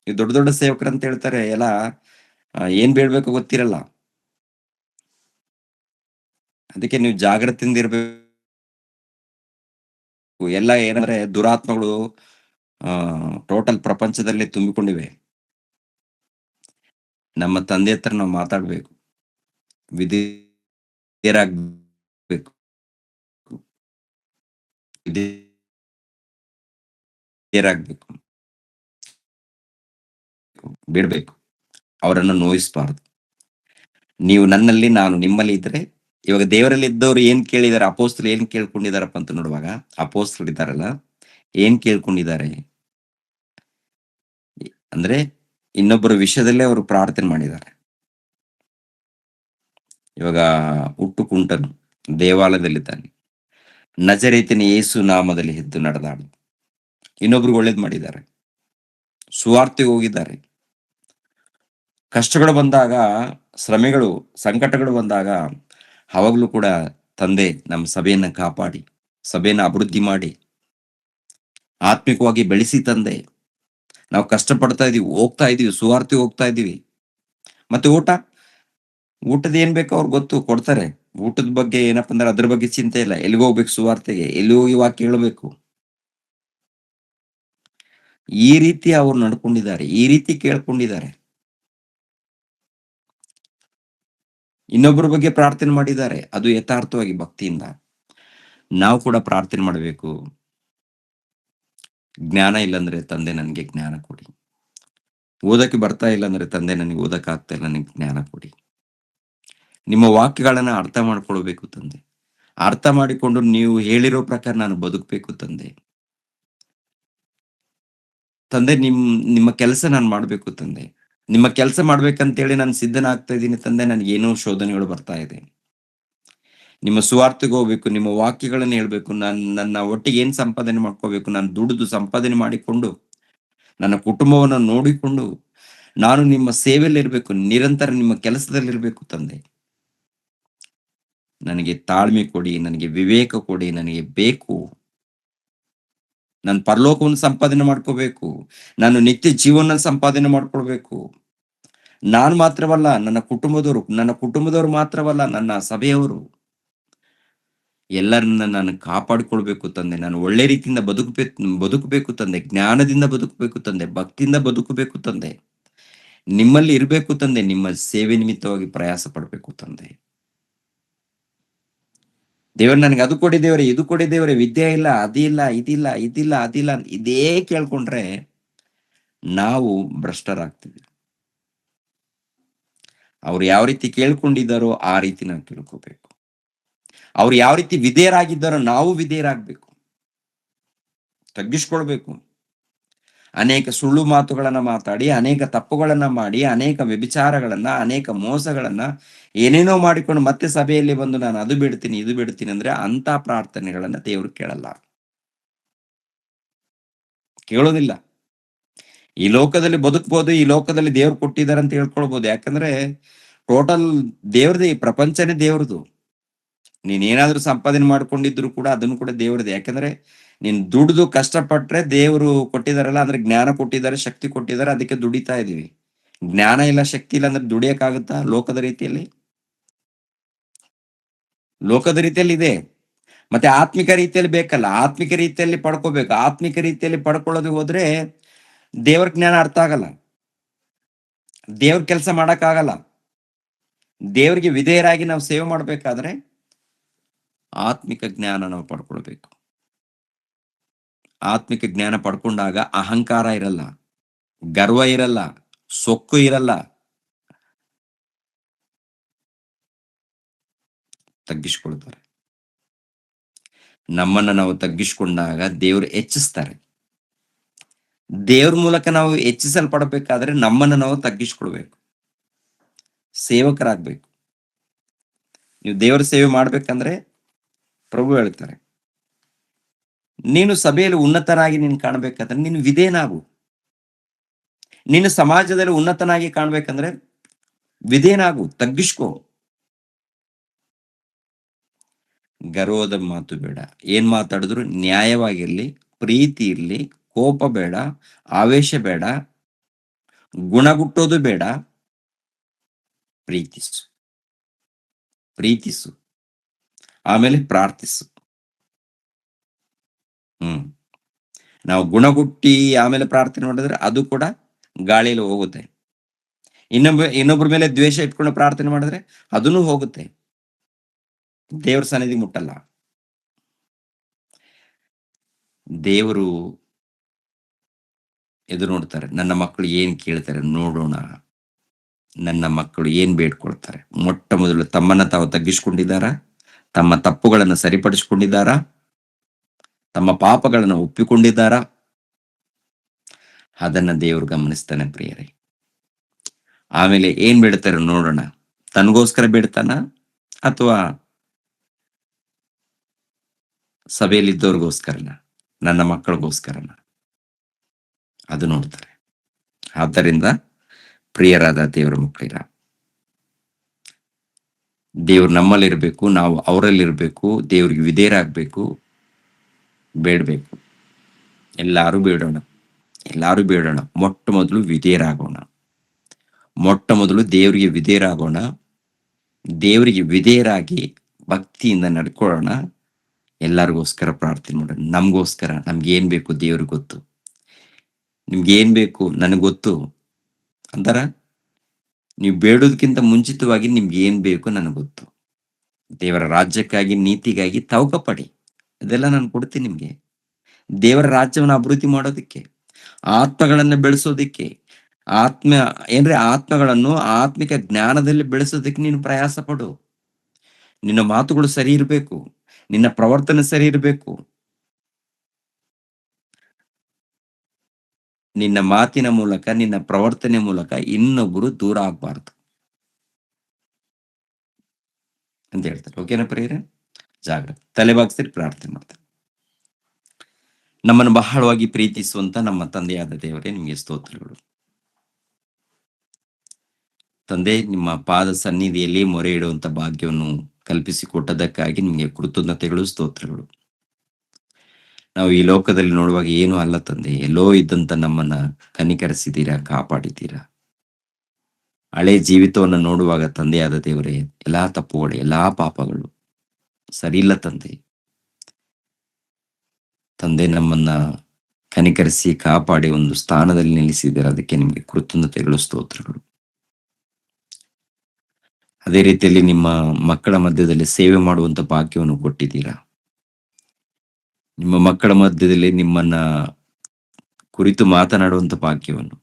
ಈ ದೊಡ್ಡ ದೊಡ್ಡ ಸೇವಕರಂತ ಹೇಳ್ತಾರೆ, ಎಲ್ಲ ಏನ್ ಬೇಡ್ಬೇಕು ಗೊತ್ತಿರಲ್ಲ. ಅದಕ್ಕೆ ನೀವು ಜಾಗೃತಿಯಿಂದ ಇರ್ಬೇಕು. ಎಲ್ಲ ಏನಂದ್ರೆ ದುರಾತ್ಮಗಳು ಟೋಟಲ್ ಪ್ರಪಂಚದಲ್ಲಿ ತುಂಬಿಕೊಂಡಿವೆ. ನಮ್ಮ ತಂದೆ ಹತ್ರ ನಾವು ಮಾತಾಡ್ಬೇಕು, ವಿಧೇಯರಾಗಬೇಕು, ಬಿಡ್ಬೇಕು, ಅವರನ್ನು ನೋಯಿಸಬಾರ್ದು. ನೀವು ನನ್ನಲ್ಲಿ, ನಾನು ನಿಮ್ಮಲ್ಲಿ ಇದ್ರೆ, ಇವಾಗ ದೇವರಲ್ಲಿ ಇದ್ದವ್ರು ಏನ್ ಕೇಳಿದಾರೆ, ಅಪೋಸ್ತಲರು ಏನ್ ಕೇಳ್ಕೊಂಡಿದಾರಪ್ಪ ಅಂತ ನೋಡುವಾಗ, ಅಪೋಸ್ತಲರು ಇದ್ದಾರಲ್ಲ ಏನ್ ಕೇಳ್ಕೊಂಡಿದ್ದಾರೆ ಅಂದ್ರೆ, ಇನ್ನೊಬ್ಬರ ವಿಷಯದಲ್ಲೇ ಅವರು ಪ್ರಾರ್ಥನೆ ಮಾಡಿದ್ದಾರೆ. ಇವಾಗ ಹುಟ್ಟು ಕುಂಟನು ದೇವಾಲಯದಲ್ಲಿದ್ದಾನೆ, ನಜರೇತಿನ ಯೇಸು ನಾಮದಲ್ಲಿ ಎದ್ದು ನಡೆದಾಡು. ಇನ್ನೊಬ್ರಿಗೆ ಒಳ್ಳೇದ್ ಮಾಡಿದ್ದಾರೆ, ಸುವಾರ್ತೆಗೆ ಹೋಗಿದ್ದಾರೆ. ಕಷ್ಟಗಳು ಬಂದಾಗ, ಶ್ರಮೆಗಳು, ಸಂಕಟಗಳು ಬಂದಾಗ ಅವಾಗ್ಲೂ ಕೂಡ ತಂದೆ ನಮ್ಮ ಸಭೆಯನ್ನ ಕಾಪಾಡಿ, ಸಭೆಯನ್ನ ಅಭಿವೃದ್ಧಿ ಮಾಡಿ, ಆತ್ಮಿಕವಾಗಿ ಬೆಳೆಸಿ ತಂದೆ. ನಾವು ಕಷ್ಟಪಡ್ತಾ ಇದೀವಿ, ಹೋಗ್ತಾ ಇದೀವಿ, ಸುವಾರ್ತೆಗೆ ಹೋಗ್ತಾ ಇದೀವಿ. ಮತ್ತೆ ಊಟದ ಏನ್ ಬೇಕೋ ಅವ್ರು ಗೊತ್ತು, ಕೊಡ್ತಾರೆ. ಊಟದ ಬಗ್ಗೆ ಏನಪ್ಪಾ ಅಂದ್ರೆ ಅದ್ರ ಬಗ್ಗೆ ಚಿಂತೆ ಇಲ್ಲ. ಎಲ್ಲಿಗೆ ಹೋಗ್ಬೇಕು ಸುವಾರ್ತೆಗೆ, ಎಲ್ಲಿ ಹೋಗಿ ವಾಕ್ಯ ಹೇಳ್ಬೇಕು. ಈ ರೀತಿ ಅವ್ರು ನಡ್ಕೊಂಡಿದ್ದಾರೆ, ಈ ರೀತಿ ಕೇಳ್ಕೊಂಡಿದ್ದಾರೆ. ಇನ್ನೊಬ್ಬರ ಬಗ್ಗೆ ಪ್ರಾರ್ಥನೆ ಮಾಡಿದ್ದಾರೆ, ಅದು ಯಥಾರ್ಥವಾಗಿ ಭಕ್ತಿಯಿಂದ. ನಾವು ಕೂಡ ಪ್ರಾರ್ಥನೆ ಮಾಡಬೇಕು. ಜ್ಞಾನ ಇಲ್ಲಂದ್ರೆ ತಂದೆ ನನಗೆ ಜ್ಞಾನ ಕೊಡಿ. ಓದಕ್ಕೆ ಬರ್ತಾ ಇಲ್ಲ ಅಂದ್ರೆ ತಂದೆ ನನಗೆ ಓದಕ್ಕೆ ಆಗ್ತಾ ಇಲ್ಲ, ನನಗೆ ಜ್ಞಾನ ಕೊಡಿ. ನಿಮ್ಮ ವಾಕ್ಯಗಳನ್ನ ಅರ್ಥ ಮಾಡ್ಕೊಳ್ಬೇಕು ತಂದೆ. ಅರ್ಥ ಮಾಡಿಕೊಂಡು ನೀವು ಹೇಳಿರೋ ಪ್ರಕಾರ ನಾನು ಬದುಕಬೇಕು ತಂದೆ. ತಂದೆ ನಿಮ್ಮ ಕೆಲಸ ನಾನು ಮಾಡ್ಬೇಕು ತಂದೆ. ನಿಮ್ಮ ಕೆಲಸ ಮಾಡ್ಬೇಕಂತೇಳಿ ನಾನು ಸಿದ್ಧನಾಗ್ತಾ ಇದ್ದೀನಿ ತಂದೆ. ನನಗೆ ಏನೋ ಶೋಧನೆಗಳು ಬರ್ತಾ ಇದೆ. ನಿಮ್ಮ ಸುವಾರ್ತೆಗೆ ಹೋಗ್ಬೇಕು, ನಿಮ್ಮ ವಾಕ್ಯಗಳನ್ನು ಹೇಳ್ಬೇಕು. ನನ್ನ ಒಟ್ಟಿಗೆ ಏನ್ ಸಂಪಾದನೆ ಮಾಡ್ಕೋಬೇಕು, ನಾನು ದುಡಿದು ಸಂಪಾದನೆ ಮಾಡಿಕೊಂಡು ನನ್ನ ಕುಟುಂಬವನ್ನು ನೋಡಿಕೊಂಡು ನಾನು ನಿಮ್ಮ ಸೇವೆಯಲ್ಲಿ ಇರ್ಬೇಕು, ನಿರಂತರ ನಿಮ್ಮ ಕೆಲಸದಲ್ಲಿರ್ಬೇಕು ತಂದೆ. ನನಗೆ ತಾಳ್ಮೆ ಕೊಡಿ, ನನಗೆ ವಿವೇಕ ಕೊಡಿ, ನನಗೆ ಬೇಕು. ನಾನು ಪರಲೋಕವನ್ನು ಸಂಪಾದನೆ ಮಾಡ್ಕೋಬೇಕು, ನಾನು ನಿತ್ಯ ಜೀವನ ಸಂಪಾದನೆ ಮಾಡ್ಕೊಳ್ಬೇಕು. ನಾನು ಮಾತ್ರವಲ್ಲ, ನನ್ನ ಕುಟುಂಬದವರು ಮಾತ್ರವಲ್ಲ, ನನ್ನ ಸಭೆಯವರು ಎಲ್ಲರನ್ನ ನಾನು ಕಾಪಾಡಿಕೊಳ್ಬೇಕು ತಂದೆ. ನಾನು ಒಳ್ಳೆ ರೀತಿಯಿಂದ ಬದುಕಬೇಕು ತಂದೆ. ಜ್ಞಾನದಿಂದ ಬದುಕಬೇಕು ತಂದೆ, ಭಕ್ತಿಯಿಂದ ಬದುಕಬೇಕು ತಂದೆ. ನಿಮ್ಮಲ್ಲಿ ಇರಬೇಕು ತಂದೆ. ನಿಮ್ಮ ಸೇವೆ ನಿಮಿತ್ತವಾಗಿ ಪ್ರಯಾಸ ಪಡಬೇಕು ತಂದೆ. ದೇವರು ನನಗೆ ಅದು ಕೊಡಿ ದೇವರೇ, ಇದು ಕೊಡಿ ದೇವರೇ, ವಿದ್ಯೆ ಇಲ್ಲ, ಅದಿಲ್ಲ, ಇದಿಲ್ಲ, ಇದೇ ಕೇಳ್ಕೊಂಡ್ರೆ ನಾವು ಭ್ರಷ್ಟರಾಗ್ತೀವಿ. ಅವ್ರು ಯಾವ ರೀತಿ ಕೇಳ್ಕೊಂಡಿದ್ದಾರೋ ಆ ರೀತಿ ನಾವು ಕೇಳ್ಕೋಬೇಕು. ಅವ್ರು ಯಾವ ರೀತಿ ವಿಧೇಯರಾಗಿದ್ದಾರೋ ನಾವು ವಿಧೇಯರಾಗ್ಬೇಕು, ತಗ್ಗಿಸ್ಕೊಳ್ಬೇಕು. ಅನೇಕ ಸುಳ್ಳು ಮಾತುಗಳನ್ನ ಮಾತಾಡಿ, ಅನೇಕ ತಪ್ಪುಗಳನ್ನ ಮಾಡಿ, ಅನೇಕ ವ್ಯಭಿಚಾರಗಳನ್ನ, ಅನೇಕ ಮೋಸಗಳನ್ನ ಏನೇನೋ ಮಾಡಿಕೊಂಡು ಮತ್ತೆ ಸಭೆಯಲ್ಲಿ ಬಂದು ನಾನು ಅದು ಬಿಡ್ತೀನಿ, ಇದು ಬಿಡ್ತೀನಿ ಅಂದ್ರೆ ಅಂತ ಪ್ರಾರ್ಥನೆಗಳನ್ನ ದೇವರು ಕೇಳೋದಿಲ್ಲ. ಈ ಲೋಕದಲ್ಲಿ ಬದುಕ್ಬೋದು, ಈ ಲೋಕದಲ್ಲಿ ದೇವ್ರು ಕೊಟ್ಟಿದ್ದಾರೆ ಅಂತ ಹೇಳ್ಕೊಳ್ಬೋದು. ಯಾಕಂದ್ರೆ ಟೋಟಲ್ ದೇವ್ರದೇ, ಈ ಪ್ರಪಂಚನೇ ದೇವ್ರದು. ನೀನೇನಾದ್ರೂ ಸಂಪಾದನೆ ಮಾಡ್ಕೊಂಡಿದ್ರು ಕೂಡ ಅದನ್ನು ಕೂಡ ದೇವ್ರದೇ. ಯಾಕಂದ್ರೆ ನೀನ್ ದುಡಿದು ಕಷ್ಟಪಟ್ರೆ ದೇವರು ಕೊಟ್ಟಿದಾರಲ್ಲ, ಅಂದ್ರೆ ಜ್ಞಾನ ಕೊಟ್ಟಿದ್ದಾರೆ, ಶಕ್ತಿ ಕೊಟ್ಟಿದ್ದಾರೆ, ಅದಕ್ಕೆ ದುಡಿತಾ ಇದೀವಿ. ಜ್ಞಾನ ಇಲ್ಲ, ಶಕ್ತಿ ಇಲ್ಲ ಅಂದ್ರೆ ದುಡಿಯಕ್ಕಾಗುತ್ತಾ? ಲೋಕದ ರೀತಿಯಲ್ಲಿ ಇದೆ. ಮತ್ತೆ ಆತ್ಮಿಕ ರೀತಿಯಲ್ಲಿ ಬೇಕಲ್ಲ, ಆತ್ಮಿಕ ರೀತಿಯಲ್ಲಿ ಪಡ್ಕೋಬೇಕು. ಆತ್ಮಿಕ ರೀತಿಯಲ್ಲಿ ಪಡ್ಕೊಳ್ಳೋದು ಹೋದ್ರೆ ದೇವ್ರ ಜ್ಞಾನ ಅರ್ಥ ಆಗಲ್ಲ, ದೇವ್ರ ಕೆಲಸ ಮಾಡಕ್ಕಾಗಲ್ಲ. ದೇವರಿಗೆ ವಿಧೇಯರಾಗಿ ನಾವು ಸೇವೆ ಮಾಡ್ಬೇಕಾದ್ರೆ ಆತ್ಮಿಕ ಜ್ಞಾನ ನಾವು ಪಡ್ಕೊಳ್ಬೇಕು. ಆತ್ಮಿಕ ಜ್ಞಾನ ಪಡ್ಕೊಂಡಾಗ ಅಹಂಕಾರ ಇರಲ್ಲ, ಗರ್ವ ಇರಲ್ಲ, ಸೊಕ್ಕು ಇರಲ್ಲ, ತಗ್ಗಿಸ್ಕೊಳ್ತಾರೆ. ನಮ್ಮನ್ನ ನಾವು ತಗ್ಗಿಸ್ಕೊಂಡಾಗ ದೇವರು ಹೆಚ್ಚಿಸ್ತಾರೆ. ದೇವ್ರ ಮೂಲಕ ನಾವು ಹೆಚ್ಚಿಸಲ್ಪಡಬೇಕಾದ್ರೆ ನಮ್ಮನ್ನ ನಾವು ತಗ್ಗಿಸ್ಕೊಳ್ಬೇಕು, ಸೇವಕರಾಗ್ಬೇಕು. ನೀವು ದೇವರ ಸೇವೆ ಮಾಡ್ಬೇಕಂದ್ರೆ ಪ್ರಭು ಹೇಳ್ತಾರೆ, ನೀನು ಸಭೆಯಲ್ಲಿ ಉನ್ನತನಾಗಿ ನೀನು ಕಾಣ್ಬೇಕಾದ್ರೆ ನೀನು ವಿಧೇಯನಾಗು. ನೀನು ಸಮಾಜದಲ್ಲಿ ಉನ್ನತನಾಗಿ ಕಾಣ್ಬೇಕಂದ್ರೆ ವಿಧೇಯನಾಗು, ತಗ್ಗಿಸ್ಕೋ. ಗರ್ವದ ಮಾತು ಬೇಡ. ಏನ್ ಮಾತಾಡಿದ್ರು ನ್ಯಾಯವಾಗಿರ್ಲಿ, ಪ್ರೀತಿ ಇರ್ಲಿ, ಕೋಪ ಬೇಡ, ಆವೇಶ ಬೇಡ, ಗುಣಗುಟ್ಟೋದು ಬೇಡ. ಪ್ರೀತಿಸು, ಆಮೇಲೆ ಪ್ರಾರ್ಥಿಸು. ನಾವು ಗುಣಗುಟ್ಟಿ ಆಮೇಲೆ ಪ್ರಾರ್ಥನೆ ಮಾಡಿದ್ರೆ ಅದು ಕೂಡ ಗಾಳಿಯಲ್ಲಿ ಹೋಗುತ್ತೆ. ಇನ್ನೊಬ್ಬರ ಮೇಲೆ ದ್ವೇಷ ಇಟ್ಕೊಂಡು ಪ್ರಾರ್ಥನೆ ಮಾಡಿದ್ರೆ ಅದನ್ನು ಹೋಗುತ್ತೆ, ದೇವ್ರ ಸನ್ನಿಧಿ ಮುಟ್ಟಲ್ಲ. ದೇವರು ಎದುರು ನೋಡ್ತಾರೆ, ನನ್ನ ಮಕ್ಕಳು ಏನ್ ಕೇಳ್ತಾರೆ ನೋಡೋಣ, ನನ್ನ ಮಕ್ಕಳು ಏನ್ ಬೇಡ್ಕೊಳ್ತಾರೆ. ಮೊಟ್ಟ ಮೊದಲು ತಮ್ಮನ್ನ ತಾವು ತಗ್ಗಿಸ್ಕೊಂಡಿದ್ದಾರಾ, ತಮ್ಮ ತಪ್ಪುಗಳನ್ನು ಸರಿಪಡಿಸ್ಕೊಂಡಿದ್ದಾರಾ, ತಮ್ಮ ಪಾಪಗಳನ್ನು ಒಪ್ಪಿಕೊಂಡಿದ್ದಾರಾ? ಅದನ್ನ ದೇವರು ಗಮನಿಸ್ತಾನೆ ಪ್ರಿಯರೇ. ಆಮೇಲೆ ಏನ್ ಬೇಡ್ತಾರೆ ನೋಡೋಣ. ತನಗೋಸ್ಕರ ಬೇಡ್ತಾನ ಅಥವಾ ಸಭೆಯಲ್ಲಿದ್ದವ್ರಿಗೋಸ್ಕರನ, ನನ್ನ ಮಕ್ಕಳಿಗೋಸ್ಕರನ? ಅದು ನೋಡ್ತಾರೆ. ಆದ್ದರಿಂದ ಪ್ರಿಯರಾದ ದೇವರ ಮಕ್ಕಳಿರ, ದೇವ್ರು ನಮ್ಮಲ್ಲಿರ್ಬೇಕು, ನಾವು ಅವರಲ್ಲಿರ್ಬೇಕು, ದೇವ್ರಿಗೆ ವಿಧೇಯರಾಗಬೇಕು, ಬೇಡಬೇಕು. ಎಲ್ಲಾರು ಬೇಡೋಣ. ಮೊಟ್ಟ ಮೊದಲು ವಿಧೇಯರಾಗೋಣ. ಮೊಟ್ಟ ಮೊದಲು ದೇವರಿಗೆ ವಿಧೇಯರಾಗೋಣ. ದೇವರಿಗೆ ವಿಧೇಯರಾಗಿ ಭಕ್ತಿಯಿಂದ ನಡ್ಕೊಳ್ಳೋಣ. ಎಲ್ಲರಿಗೋಸ್ಕರ ಪ್ರಾರ್ಥನೆ ಮಾಡೋಣ. ನಮ್ಗೋಸ್ಕರ ನಮ್ಗೆ ಏನ್ ಬೇಕು ದೇವ್ರಿಗೆ ಗೊತ್ತು. ನಿಮ್ಗೆ ಏನ್ ಬೇಕು ನನಗೆ ಗೊತ್ತು ಅಂತಾರ. ನೀವು ಬೇಡೋದಕ್ಕಿಂತ ಮುಂಚಿತವಾಗಿ ನಿಮ್ಗೆ ಏನ್ ಬೇಕು ನನಗೆ ಗೊತ್ತು. ದೇವರ ರಾಜ್ಯಕ್ಕಾಗಿ, ನೀತಿಗಾಗಿ ತವಕ ಪಡಿ, ಅದೆಲ್ಲ ನಾನು ಕೊಡ್ತೀನಿ ನಿಮ್ಗೆ. ದೇವರ ರಾಜ್ಯವನ್ನು ಅಭಿವೃದ್ಧಿ ಮಾಡೋದಕ್ಕೆ, ಆತ್ಮಗಳನ್ನ ಬೆಳೆಸೋದಿಕ್ಕೆ, ಆತ್ಮಗಳನ್ನು ಆತ್ಮಿಕ ಜ್ಞಾನದಲ್ಲಿ ಬೆಳೆಸೋದಕ್ಕೆ ನೀನು ಪ್ರಯಾಸ ಪಡು. ನಿನ್ನ ಮಾತುಗಳು ಸರಿ ಇರಬೇಕು, ನಿನ್ನ ಪ್ರವರ್ತನೆ ಸರಿ ಇರಬೇಕು. ನಿನ್ನ ಮಾತಿನ ಮೂಲಕ, ನಿನ್ನ ಪ್ರವರ್ತನೆ ಮೂಲಕ ಇನ್ನೊಬ್ಬರು ದೂರ ಆಗ್ಬಾರ್ದು ಅಂತ ಹೇಳ್ತಾರೆ. ಓಕೆನಾ ಪ್ರಿಯರೇ? ಜಾಗ್ರತೆ. ತಲೆಬಾಗ್ಸಿರಿ, ಪ್ರಾರ್ಥನೆ ಮಾಡ್ತಾರೆ. ನಮ್ಮನ್ನು ಬಹಳವಾಗಿ ಪ್ರೀತಿಸುವಂತ ನಮ್ಮ ತಂದೆಯಾದ ದೇವರೇ, ನಿಮಗೆ ಸ್ತೋತ್ರಗಳು. ತಂದೆ, ನಿಮ್ಮ ಪಾದ ಸನ್ನಿಧಿಯಲ್ಲಿ ಮೊರೆ ಇಡುವಂತ ಭಾಗ್ಯವನ್ನು ಕಲ್ಪಿಸಿಕೊಟ್ಟದಕ್ಕಾಗಿ ನಿಮಗೆ ಕೃತಜ್ಞತೆಗಳು, ಸ್ತೋತ್ರಗಳು. ನಾವು ಈ ಲೋಕದಲ್ಲಿ ನೋಡುವಾಗ ಏನು ಅಲ್ಲ ತಂದೆ, ಎಲ್ಲೋ ಇದ್ದಂತ ನಮ್ಮನ್ನ ಕನಿಕರಿಸಿದ್ದೀರಾ, ಕಾಪಾಡಿದ್ದೀರಾ. ಹಳೆ ಜೀವಿತವನ್ನು ನೋಡುವಾಗ ತಂದೆಯಾದ ದೇವರೇ, ಎಲ್ಲಾ ತಪ್ಪುಗಳು, ಎಲ್ಲಾ ಪಾಪಗಳು ಸರಿ ಇಲ್ಲ ತಂದೆ. ತಂದೆ, ನಮ್ಮನ್ನ ಕನಿಕರಿಸಿ ಕಾಪಾಡಿ ಒಂದು ಸ್ಥಾನದಲ್ಲಿ ನಿಲ್ಲಿಸಿದ್ದೀರಾ, ಅದಕ್ಕೆ ನಿಮಗೆ ಕೃತಜ್ಞತೆಗಳು, ಸ್ತೋತ್ರಗಳು. ಅದೇ ರೀತಿಯಲ್ಲಿ ನಿಮ್ಮ ಮಕ್ಕಳ ಮಧ್ಯದಲ್ಲಿ ಸೇವೆ ಮಾಡುವಂತ ಭಾಗ್ಯವನ್ನು ಕೊಟ್ಟಿದ್ದೀರಾ. ನಿಮ್ಮ ಮಕ್ಕಳ ಮಧ್ಯದಲ್ಲಿ ನಿಮ್ಮನ್ನ ಕುರಿತು ಮಾತನಾಡುವಂತ ಭಾಗ್ಯವನ್ನು,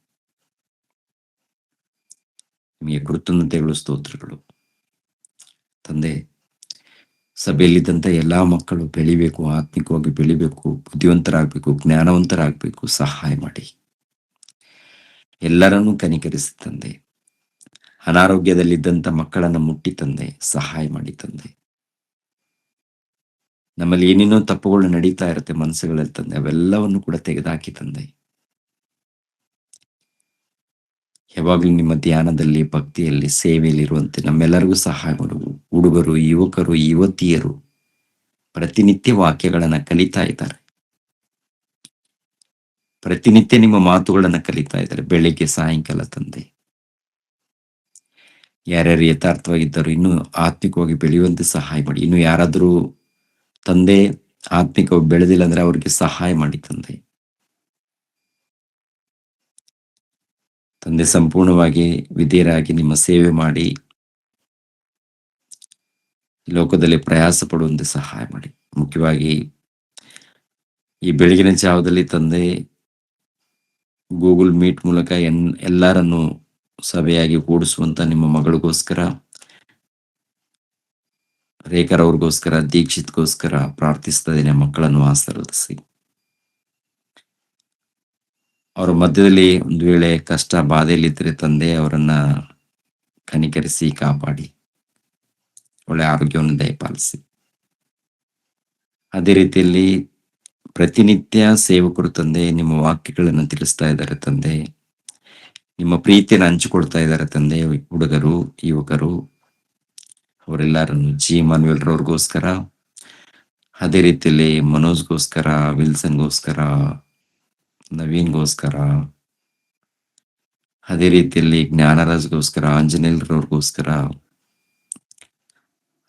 ನಿಮಗೆ ಕೃತಜ್ಞತೆಗಳು, ಸ್ತೋತ್ರಗಳು. ತಂದೆ, ಸಭೆಯಲ್ಲಿದ್ದಂತ ಎಲ್ಲಾ ಮಕ್ಕಳು ಬೆಳಿಬೇಕು, ಆತ್ಮಿಕವಾಗಿ ಬೆಳಿಬೇಕು, ಬುದ್ಧಿವಂತರಾಗಬೇಕು, ಜ್ಞಾನವಂತರಾಗಬೇಕು. ಸಹಾಯ ಮಾಡಿ, ಎಲ್ಲರನ್ನೂ ಕನಿಕರಿಸಿ ತಂದೆ. ಅನಾರೋಗ್ಯದಲ್ಲಿದ್ದಂತ ಮಕ್ಕಳನ್ನ ಮುಟ್ಟಿ ತಂದೆ, ಸಹಾಯ ಮಾಡಿ ತಂದೆ. ನಮ್ಮಲ್ಲಿ ಏನೇನೋ ತಪ್ಪುಗಳು ನಡೀತಾ ಇರುತ್ತೆ ಮನಸ್ಸುಗಳಲ್ಲಿ ತಂದೆ, ಅವೆಲ್ಲವನ್ನು ಕೂಡ ತೆಗೆದುಹಾಕಿ ತಂದೆ. ಯಾವಾಗಲೂ ನಿಮ್ಮ ಧ್ಯಾನದಲ್ಲಿ, ಭಕ್ತಿಯಲ್ಲಿ, ಸೇವೆಯಲ್ಲಿ ಇರುವಂತೆ ನಮ್ಮೆಲ್ಲರಿಗೂ ಸಹಾಯ ಮಾಡುವು. ಹುಡುಗರು, ಯುವಕರು, ಯುವತಿಯರು ಪ್ರತಿನಿತ್ಯ ವಾಕ್ಯಗಳನ್ನ ಕಲಿತಾ ಇದ್ದಾರೆ. ಪ್ರತಿನಿತ್ಯ ನಿಮ್ಮ ಮಾತುಗಳನ್ನ ಕಲಿತಾ ಇದ್ದಾರೆ, ಬೆಳಿಗ್ಗೆ ಸಾಯಂಕಾಲ ತಂದೆ. ಯಾರ್ಯಾರು ಯಥಾರ್ಥವಾಗಿದ್ದರು ಇನ್ನೂ ಆತ್ಮಿಕವಾಗಿ ಬೆಳೆಯುವಂತೆ ಸಹಾಯ ಮಾಡಿ. ಇನ್ನು ಯಾರಾದರೂ ತಂದೆ ಆತ್ಮಿಕವಾಗಿ ಬೆಳೆದಿಲ್ಲ ಅಂದ್ರೆ ಅವ್ರಿಗೆ ಸಹಾಯ ಮಾಡಿ ತಂದೆ. ತಂದೆ, ಸಂಪೂರ್ಣವಾಗಿ ವಿಧೇಯರಾಗಿ ನಿಮ್ಮ ಸೇವೆ ಮಾಡಿ ಲೋಕದಲ್ಲಿ ಪ್ರಯಾಸ ಪಡುವಂತೆ ಸಹಾಯ ಮಾಡಿ. ಮುಖ್ಯವಾಗಿ ಈ ಬೆಳಗಿನ ಜಾವದಲ್ಲಿ ತಂದೆ, ಗೂಗಲ್ ಮೀಟ್ ಮೂಲಕ ಎಲ್ಲರನ್ನು ಸಭೆಯಾಗಿ ಕೂಡಿಸುವಂತ ನಿಮ್ಮ ಮಗಳಿಗೋಸ್ಕರ, ರೇಖರ್ ಅವ್ರಿಗೋಸ್ಕರ, ದೀಕ್ಷಿತ್ಗೋಸ್ಕರ ಪ್ರಾರ್ಥಿಸ್ತಾ ಇದ್ದೇನೆ. ಮಕ್ಕಳನ್ನು ಆಶೀರ್ವದಿಸಿ. ಅವರ ಮಧ್ಯದಲ್ಲಿ ಒಂದು ವೇಳೆ ಕಷ್ಟ ಬಾಧೆಯಲ್ಲಿದ್ದರೆ ತಂದೆ, ಅವರನ್ನ ಕನಿಕರಿಸಿ ಕಾಪಾಡಿ, ಒಳ್ಳೆ ಆರೋಗ್ಯವನ್ನು ದಯಪಾಲಿಸಿ. ಅದೇ ರೀತಿಯಲ್ಲಿ ಪ್ರತಿನಿತ್ಯ ಸೇವಕರು ತಂದೆ ನಿಮ್ಮ ವಾಕ್ಯಗಳನ್ನು ತಿಳಿಸ್ತಾ ಇದ್ದಾರೆ ತಂದೆ, ನಿಮ್ಮ ಪ್ರೀತಿಯನ್ನು ಹಂಚಿಕೊಳ್ತಾ ಇದ್ದಾರೆ ತಂದೆ. ಹುಡುಗರು, ಯುವಕರು ಅವರೆಲ್ಲರನ್ನು, ಜಿ ಮನ್ವೆಲ್ರವ್ರಿಗೋಸ್ಕರ, ಅದೇ ರೀತಿಯಲ್ಲಿ ಮನೋಜ್ಗೋಸ್ಕರ, ವಿಲ್ಸನ್ಗೋಸ್ಕರ, ನವೀನ್ಗೋಸ್ಕರ, ಅದೇ ರೀತಿಯಲ್ಲಿ ಜ್ಞಾನರಾಜ್ಗೋಸ್ಕರ, ಆಂಜನೇಯರವ್ರಿಗೋಸ್ಕರ,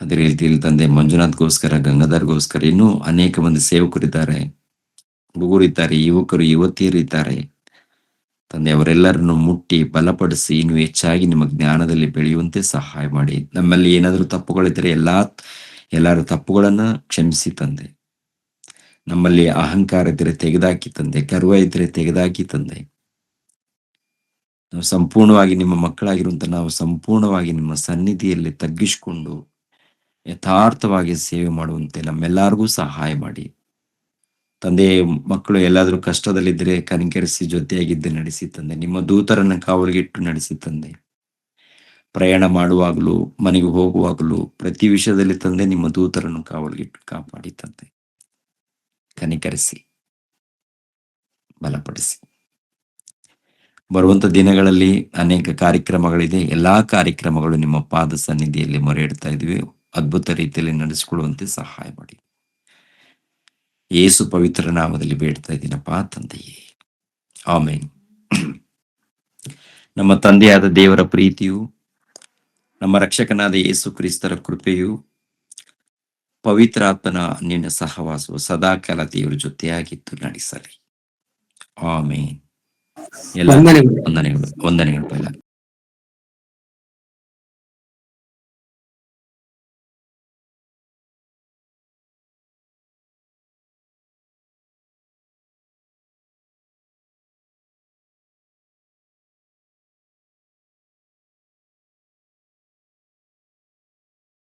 ಅದೇ ರೀತಿಯಲ್ಲಿ ತಂದೆ ಮಂಜುನಾಥ್ಗೋಸ್ಕರ, ಗಂಗಾಧರ್ಗೋಸ್ಕರ, ಇನ್ನೂ ಅನೇಕ ಮಂದಿ ಸೇವಕರಿದ್ದಾರೆ, ಹುಡುಗರಿದ್ದಾರೆ, ಯುವಕರು, ಯುವತಿಯರಿದ್ದಾರೆ ತಂದೆ. ಅವರೆಲ್ಲರನ್ನು ಮುಟ್ಟಿ ಬಲಪಡಿಸಿ ಇನ್ನು ಹೆಚ್ಚಾಗಿ ನಿಮ್ಮ ಜ್ಞಾನದಲ್ಲಿ ಬೆಳೆಯುವಂತೆ ಸಹಾಯ ಮಾಡಿ. ನಮ್ಮಲ್ಲಿ ಏನಾದರೂ ತಪ್ಪುಗಳಿದ್ದರೆ ಎಲ್ಲರ ತಪ್ಪುಗಳನ್ನ ಕ್ಷಮಿಸಿ ತಂದೆ. ನಮ್ಮಲ್ಲಿ ಅಹಂಕಾರ ಇದ್ದರೆ ತೆಗೆದಾಕಿ ತಂದೆ, ಗರ್ವ ಇದ್ದರೆ ತೆಗೆದಾಕಿ ತಂದೆ. ನಾವು ಸಂಪೂರ್ಣವಾಗಿ ನಿಮ್ಮ ಮಕ್ಕಳಾಗಿರುವಂತ ನಾವು ಸಂಪೂರ್ಣವಾಗಿ ನಿಮ್ಮ ಸನ್ನಿಧಿಯಲ್ಲಿ ತಗ್ಗಿಸಿಕೊಂಡು ಯಥಾರ್ಥವಾಗಿ ಸೇವೆ ಮಾಡುವಂತೆ ನಮ್ಮೆಲ್ಲರಿಗೂ ಸಹಾಯ ಮಾಡಿ ತಂದೆ. ಮಕ್ಕಳು ಎಲ್ಲಾದ್ರೂ ಕಷ್ಟದಲ್ಲಿದ್ದರೆ ಕನಿಕರಿಸಿ ಜೊತೆಯಾಗಿದ್ದೆ ನಡೆಸಿ ತಂದೆ. ನಿಮ್ಮ ದೂತರನ್ನ ಕಾವಲಿಗಿಟ್ಟು ನಡೆಸಿ ತಂದೆ. ಪ್ರಯಾಣ ಮಾಡುವಾಗಲೂ, ಮನೆಗೆ ಹೋಗುವಾಗಲೂ, ಪ್ರತಿ ವಿಷಯದಲ್ಲಿ ತಂದೆ ನಿಮ್ಮ ದೂತರನ್ನು ಕಾವಲಿಗಿಟ್ಟು ಕಾಪಾಡಿ ತಂದೆ. ಕನಿಕರಿಸಿ ಬಲಪಡಿಸಿ. ಬರುವಂತ ದಿನಗಳಲ್ಲಿ ಅನೇಕ ಕಾರ್ಯಕ್ರಮಗಳಿದೆ. ಎಲ್ಲಾ ಕಾರ್ಯಕ್ರಮಗಳು ನಿಮ್ಮ ಪಾದ ಸನ್ನಿಧಿಯಲ್ಲಿ ಮೊರೆ ಇಡ್ತಾ ಇದ್ವಿ. ಅದ್ಭುತ ರೀತಿಯಲ್ಲಿ ನಡೆಸಿಕೊಳ್ಳುವಂತೆ ಸಹಾಯ ಮಾಡಿ. ಯೇಸು ಪವಿತ್ರ ನಾಮದಲ್ಲಿ ಬೇಡ್ತಾ ಇದ್ದೀನಪ್ಪ ತಂದೆಯೇ, ಆಮೆನ್. ನಮ್ಮ ತಂದೆಯಾದ ದೇವರ ಪ್ರೀತಿಯು, ನಮ್ಮ ರಕ್ಷಕನಾದ ಯೇಸು ಕ್ರಿಸ್ತರ ಕೃಪೆಯು, ಪವಿತ್ರಾತ್ಮನ ನಿನ್ನ ಸಹವಾಸವು ಸದಾಕಾಲ ದೇವರ ಜೊತೆಯಾಗಿದ್ದು ನಡೆಸಲಿ. ಆಮೆನ್. ಎಲ್ಲ ವಂದನೆಗಳು. ವಂದನೆಗಳು ವಂದನೆಗಳು ಪೈಲ.